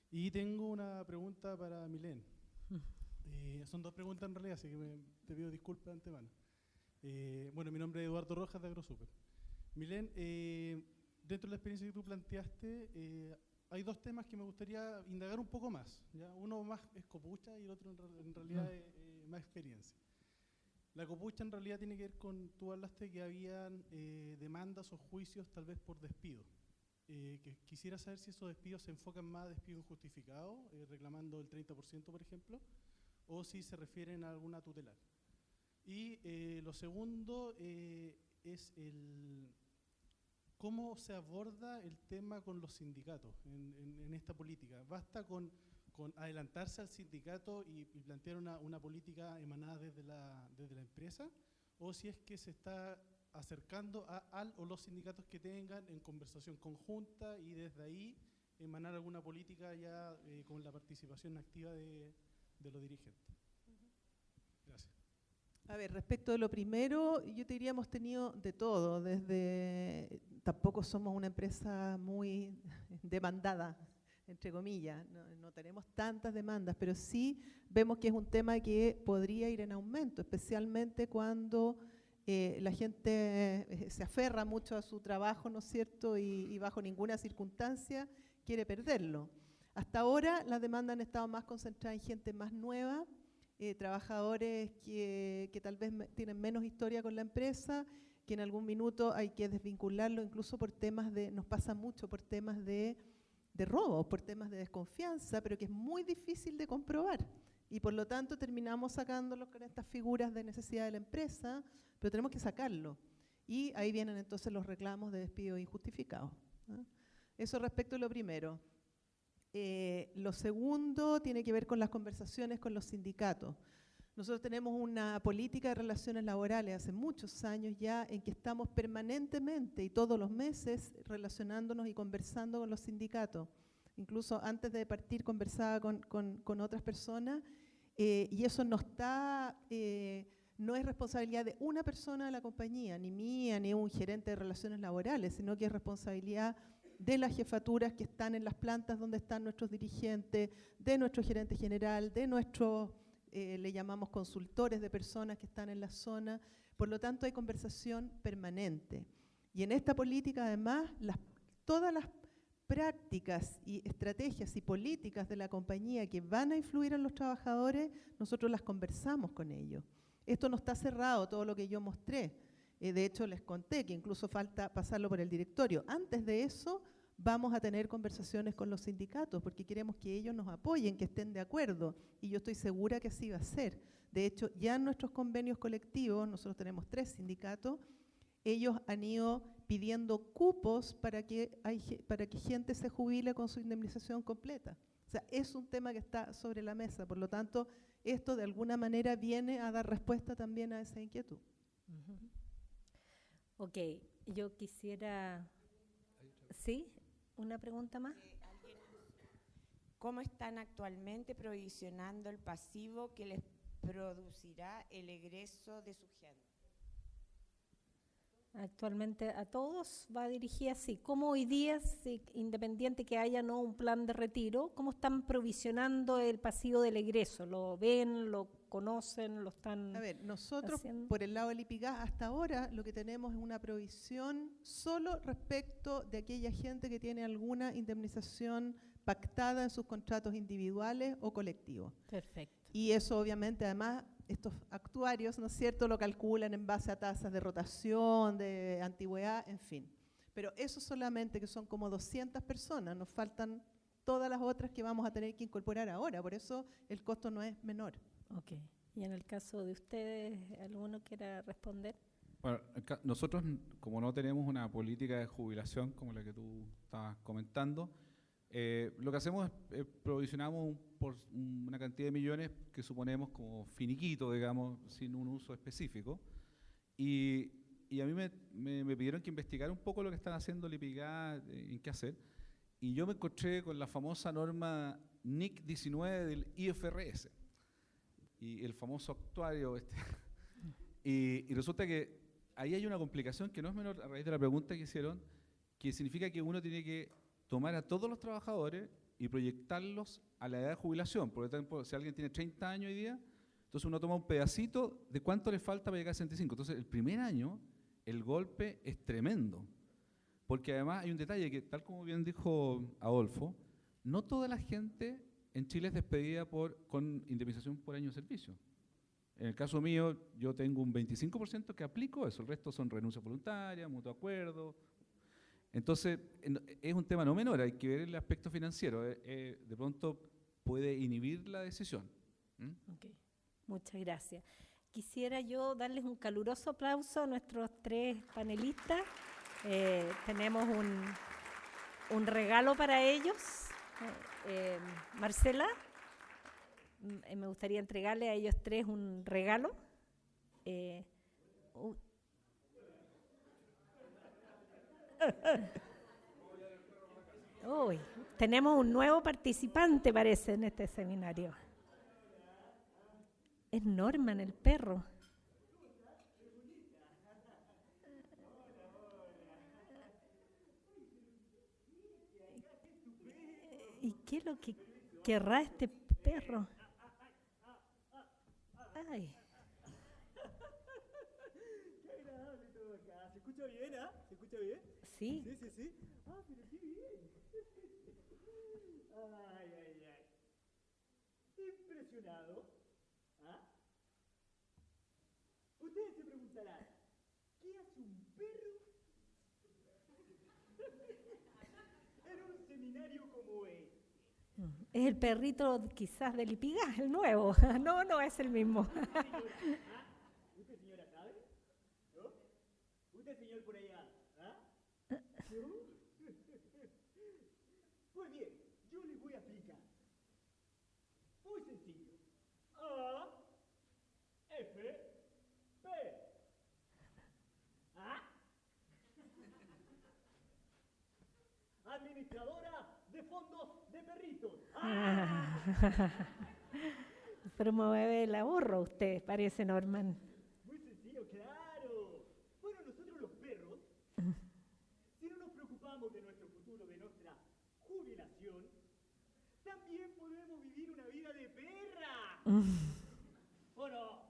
Y tengo una pregunta para Milén. Son dos preguntas en realidad, así que te pido disculpas de antemano. Bueno, mi nombre es Eduardo Rojas de AgroSuper. Milén, dentro de la experiencia que tú planteaste, hay dos temas que me gustaría indagar un poco más, ¿ya? Uno más es copucha y el otro en realidad es más experiencia. La copucha en realidad tiene que ver con, tú hablaste que habían demandas o juicios tal vez por despido. Que quisiera saber si esos despidos se enfocan más a despido injustificado, reclamando el 30%, por ejemplo, o si se refieren a alguna tutelar. Y lo segundo es cómo se aborda el tema con los sindicatos en esta política. ¿Basta con adelantarse al sindicato y plantear una política emanada desde la empresa? ¿O si es que se está acercando al o los sindicatos que tengan en conversación conjunta y desde ahí emanar alguna política ya con la participación activa de los dirigentes? Gracias.
A ver, respecto de lo primero, yo te diría hemos tenido de todo, tampoco somos una empresa muy demandada, entre comillas, no tenemos tantas demandas, pero sí vemos que es un tema que podría ir en aumento, especialmente cuando la gente se aferra mucho a su trabajo, ¿no es cierto?, y bajo ninguna circunstancia quiere perderlo. Hasta ahora las demandas han estado más concentradas en gente más nueva, trabajadores que tal vez tienen menos historia con la empresa, que en algún minuto hay que desvincularlo, incluso por temas nos pasa mucho por temas de robos, por temas de desconfianza, pero que es muy difícil de comprobar. Y por lo tanto terminamos sacándolo con estas figuras de necesidad de la empresa, pero tenemos que sacarlo. Y ahí vienen entonces los reclamos de despido injustificados, ¿no? Eso respecto a lo primero. Lo segundo tiene que ver con las conversaciones con los sindicatos. Nosotros tenemos una política de relaciones laborales hace muchos años ya en que estamos permanentemente y todos los meses relacionándonos y conversando con los sindicatos. Incluso antes de partir conversaba con otras personas y eso no es responsabilidad de una persona de la compañía, ni mía, ni un gerente de relaciones laborales, sino que es responsabilidad de las jefaturas que están en las plantas donde están nuestros dirigentes, de nuestro gerente general, de nuestros, le llamamos consultores de personas que están en la zona. Por lo tanto, hay conversación permanente. Y en esta política, además, todas las prácticas y estrategias y políticas de la compañía que van a influir en los trabajadores, nosotros las conversamos con ellos. Esto no está cerrado, todo lo que yo mostré. De hecho, les conté que incluso falta pasarlo por el directorio. Antes de eso, vamos a tener conversaciones con los sindicatos, porque queremos que ellos nos apoyen, que estén de acuerdo, y yo estoy segura que así va a ser. De hecho, ya en nuestros convenios colectivos, nosotros tenemos 3 sindicatos, ellos han ido pidiendo cupos para que gente se jubile con su indemnización completa. O sea, es un tema que está sobre la mesa, por lo tanto, esto de alguna manera viene a dar respuesta también a esa inquietud.
Ok, yo quisiera... ¿Sí? ¿Una pregunta más?
¿Cómo están actualmente provisionando el pasivo que les producirá el egreso de su gente?
Actualmente a todos va dirigida así. ¿Cómo hoy día, independiente que haya no un plan de retiro, cómo están provisionando el pasivo del egreso? ¿Lo ven, lo conocen, lo están
A ver, nosotros
haciendo?
por el lado del IPIGAS hasta ahora lo que tenemos es una provisión solo respecto de aquella gente que tiene alguna indemnización pactada en sus contratos individuales o colectivos.
Perfecto.
Y eso obviamente además estos actuarios, ¿no es cierto?, lo calculan en base a tasas de rotación, de antigüedad, en fin. Pero eso solamente, que son como 200 personas, nos faltan todas las otras que vamos a tener que incorporar ahora, por eso el costo no es menor.
Ok. Y en el caso de ustedes, ¿alguno quiera responder?
Bueno, nosotros, como no tenemos una política de jubilación como la que tú estabas comentando, lo que hacemos es provisionamos por una cantidad de millones que suponemos como finiquito, digamos, sin un uso específico. Y a mí me pidieron que investigara un poco lo que están haciendo el IPIGAS, en qué hacer. Y yo me encontré con la famosa norma NIC 19 del IFRS y el famoso actuario. Y resulta que ahí hay una complicación que no es menor a raíz de la pregunta que hicieron, que significa que uno tiene que tomar a todos los trabajadores y proyectarlos a la edad de jubilación. Por ejemplo, si alguien tiene 30 años hoy día, entonces uno toma un pedacito de cuánto le falta para llegar a 65. Entonces, el primer año, el golpe es tremendo. Porque además hay un detalle que, tal como bien dijo Adolfo, no toda la gente en Chile es despedida con indemnización por año de servicio. En el caso mío, yo tengo un 25% que aplico eso, el resto son renuncias voluntarias, mutuo acuerdo. Entonces, es un tema no menor, hay que ver el aspecto financiero. De pronto puede inhibir la decisión.
Okay. Muchas gracias. Quisiera yo darles un caluroso aplauso a nuestros 3 panelistas. Tenemos un regalo para ellos. Marcela, me gustaría entregarle a ellos 3 un regalo. Uy, tenemos un nuevo participante, parece, en este seminario. Es Norman, el perro. ¿Y qué es lo que querrá este perro? Ay.
Qué agradable todo acá. ¿Se escucha bien, ah? ¿Se escucha bien?
Sí.
Sí, sí, sí. Ah, pero qué bien. Ay, ay, ay. Impresionado. ¿Ah? Ustedes se preguntarán, ¿qué hace un perro en un seminario como este?
Es el perrito quizás del Ipigás, el nuevo. No, no es el mismo.
¿Usted, señora, sabe? ¿No? ¿Usted, señor, por allá? ¿Ah? ¿No? Pues bien, yo les voy a explicar. Muy sencillo. A, F, P. ¿Ah? Administradora de fondos de perritos.
Promueve el ahorro usted, parece, Norman.
Muy sencillo, claro. Bueno, nosotros los perros, si no nos preocupamos de nuestro futuro, de nuestra jubilación, también podemos vivir una vida de perra. ¿O no?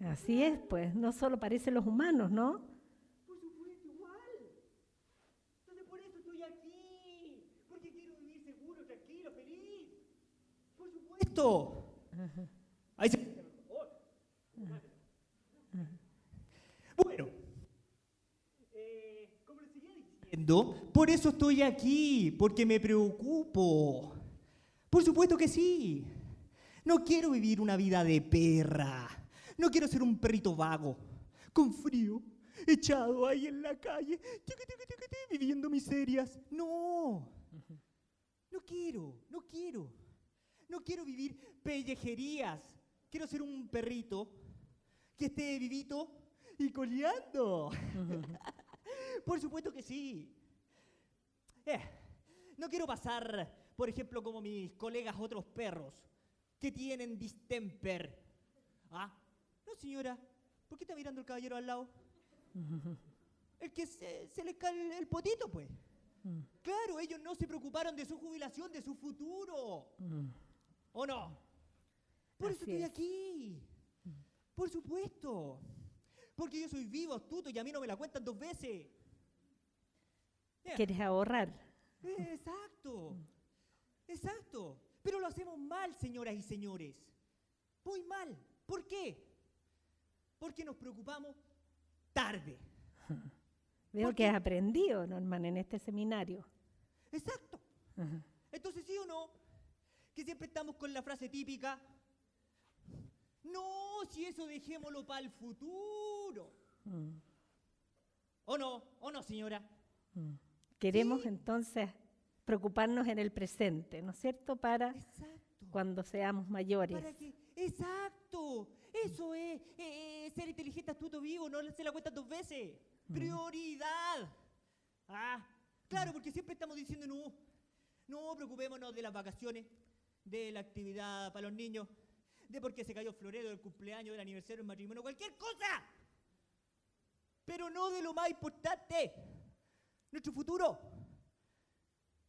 Así es, pues, no solo parecen los humanos, ¿no?
Por supuesto, igual. Entonces por eso estoy aquí. Porque quiero vivir seguro, tranquilo, feliz. Por supuesto. Ahí se... Bueno, como les seguía diciendo, por eso estoy aquí, porque me preocupo. Por supuesto que sí. No quiero vivir una vida de perra. No quiero ser un perrito vago, con frío, echado ahí en la calle, viviendo miserias. No. No quiero. No quiero vivir pellejerías. Quiero ser un perrito que esté vivito y coleando. Por supuesto que sí. No quiero pasar, por ejemplo, como mis colegas otros perros que tienen distemper. ¿Ah? No, señora. ¿Por qué está mirando el caballero al lado? El que se les cae el potito, pues. Claro, ellos no se preocuparon de su jubilación, de su futuro. ¿O no? Por eso estoy aquí. Por supuesto. Porque yo soy vivo, astuto y a mí no me la cuentan 2 veces.
¿Quieres ahorrar?
Exacto. Exacto. Pero lo hacemos mal, señoras y señores. Muy mal. ¿Por qué? Porque nos preocupamos tarde.
Veo que has aprendido, Norman, en este seminario.
Exacto. Entonces, ¿sí o no? Que siempre estamos con la frase típica. No, si eso dejémoslo para el futuro. ¿O no, señora?
Queremos entonces preocuparnos en el presente, ¿no es cierto? Para cuando seamos mayores.
Exacto. Eso es ser inteligente, astuto, vivo, no se la cuentan 2 veces. Prioridad. Claro, porque siempre estamos diciendo no preocupémonos de las vacaciones, de la actividad para los niños, de por qué se cayó Floredo, del cumpleaños, del aniversario, del matrimonio, cualquier cosa. Pero no de lo más importante, nuestro futuro.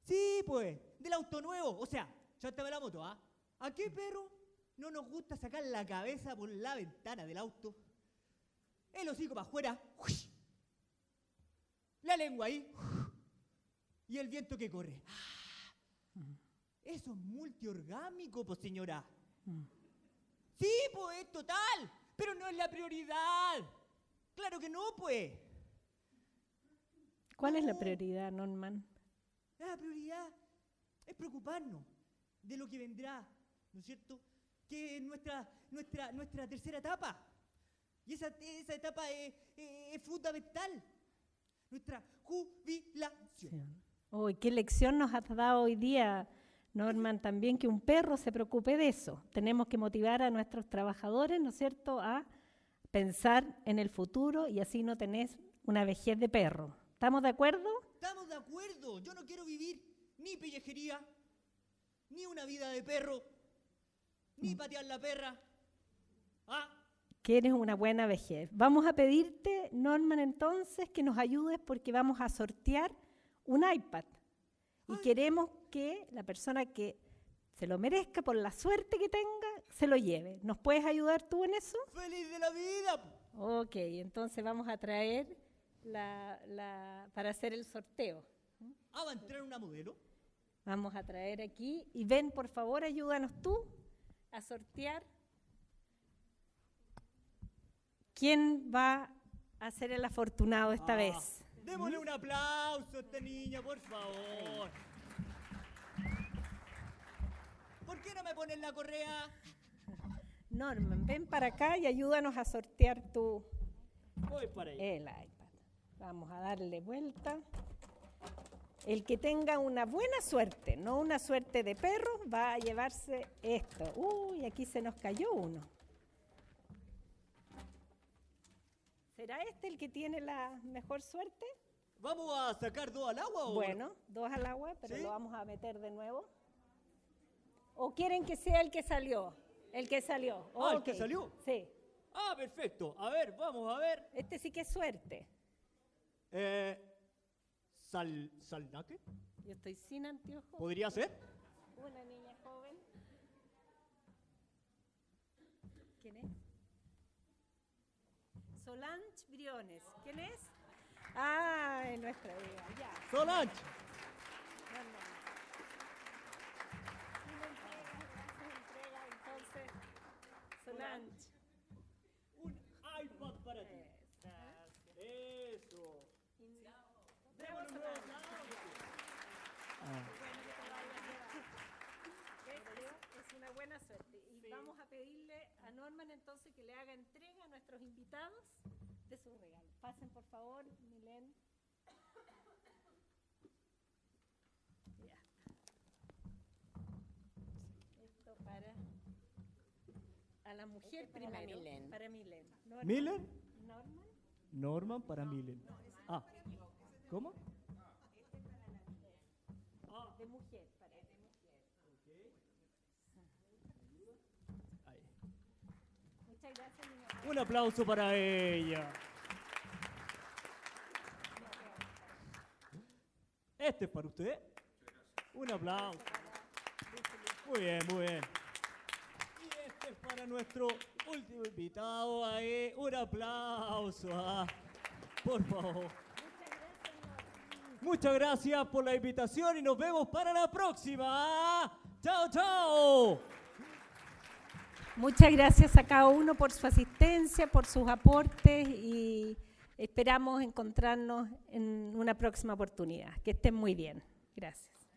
Sí, pues, del auto nuevo. O sea, chántame la moto, ¿ah? ¿A qué perro no nos gusta sacar la cabeza por la ventana del auto? El hocico para afuera, la lengua ahí, y el viento que corre. Eso es multiorgánico, pues, señora. Sí, pues, es total, pero no es la prioridad. Claro que no, pues.
¿Cuál es la prioridad, Norman?
La prioridad es preocuparnos de lo que vendrá, ¿no es cierto? Que es nuestra tercera etapa. Y esa etapa es fundamental. Nuestra jubilación.
Oh, ¿qué lección nos has dado hoy día, Norman? También que un perro se preocupe de eso. Tenemos que motivar a nuestros trabajadores, ¿no es cierto?, a pensar en el futuro y así no tenés una vejez de perro. ¿Estamos de acuerdo?
Estamos de acuerdo. Yo no quiero vivir ni pellejería, ni una vida de perro, ni patear la perra.
Quieres una buena vejez. Vamos a pedirte, Norman, entonces, que nos ayudes porque vamos a sortear un iPad. Y queremos que la persona que se lo merezca por la suerte que tenga, se lo lleve. ¿Nos puedes ayudar tú en eso?
¡Feliz de la vida!
Ok, entonces vamos a traer para hacer el sorteo.
¿Va a entrar una modelo?
Vamos a traer aquí. Y ven, por favor, ayúdanos tú a sortear. ¿Quién va a ser el afortunado esta vez?
Démosle un aplauso a esta niña, por favor. ¿Por qué no me ponen la correa?
Norman, ven para acá y ayúdanos a sortear
Voy para allá.
el iPad. Vamos a darle vuelta. El que tenga una buena suerte, no una suerte de perro, va a llevarse esto. Uy, aquí se nos cayó uno. ¿Será este el que tiene la mejor suerte?
¿Vamos a sacar 2 al agua o...?
Bueno, 2 al agua, pero
¿Sí?
lo vamos a meter de nuevo. ¿O quieren que sea el que salió? El que salió.
¿El que salió?
Sí.
Perfecto. A ver, vamos a ver.
Este sí que es suerte.
¿Salnaque?
Yo estoy sin anteojos.
¿Podría ser?
Una niña joven. ¿Quién es? Solange Briones. ¿Quién es? Es nuestra amiga. Ya.
Solange.
Entrega, entonces. Solange.
Un iPad para ti. Eso. Démosle un aplauso.
Es una buena suerte. Y vamos a pedirle a Norman entonces que le haga entrega a nuestros invitados de su regalo. Pasen por favor, Milén. Ya. Esto para a la mujer primero. Para Milén.
¿Milen?
Norman.
Norman para Milen. ¿Cómo?
De mujer, para
Ahí.
Muchas gracias, mi amor.
Un aplauso para ella. Este es para usted. Un aplauso. Muy bien, muy bien. Y este es para nuestro último invitado ahí. Un aplauso. Por favor. Muchas gracias por la invitación y nos vemos para la próxima. ¡Chao, chao!
Muchas gracias a cada uno por su asistencia, por sus aportes y esperamos encontrarnos en una próxima oportunidad. Que estén muy bien. Gracias.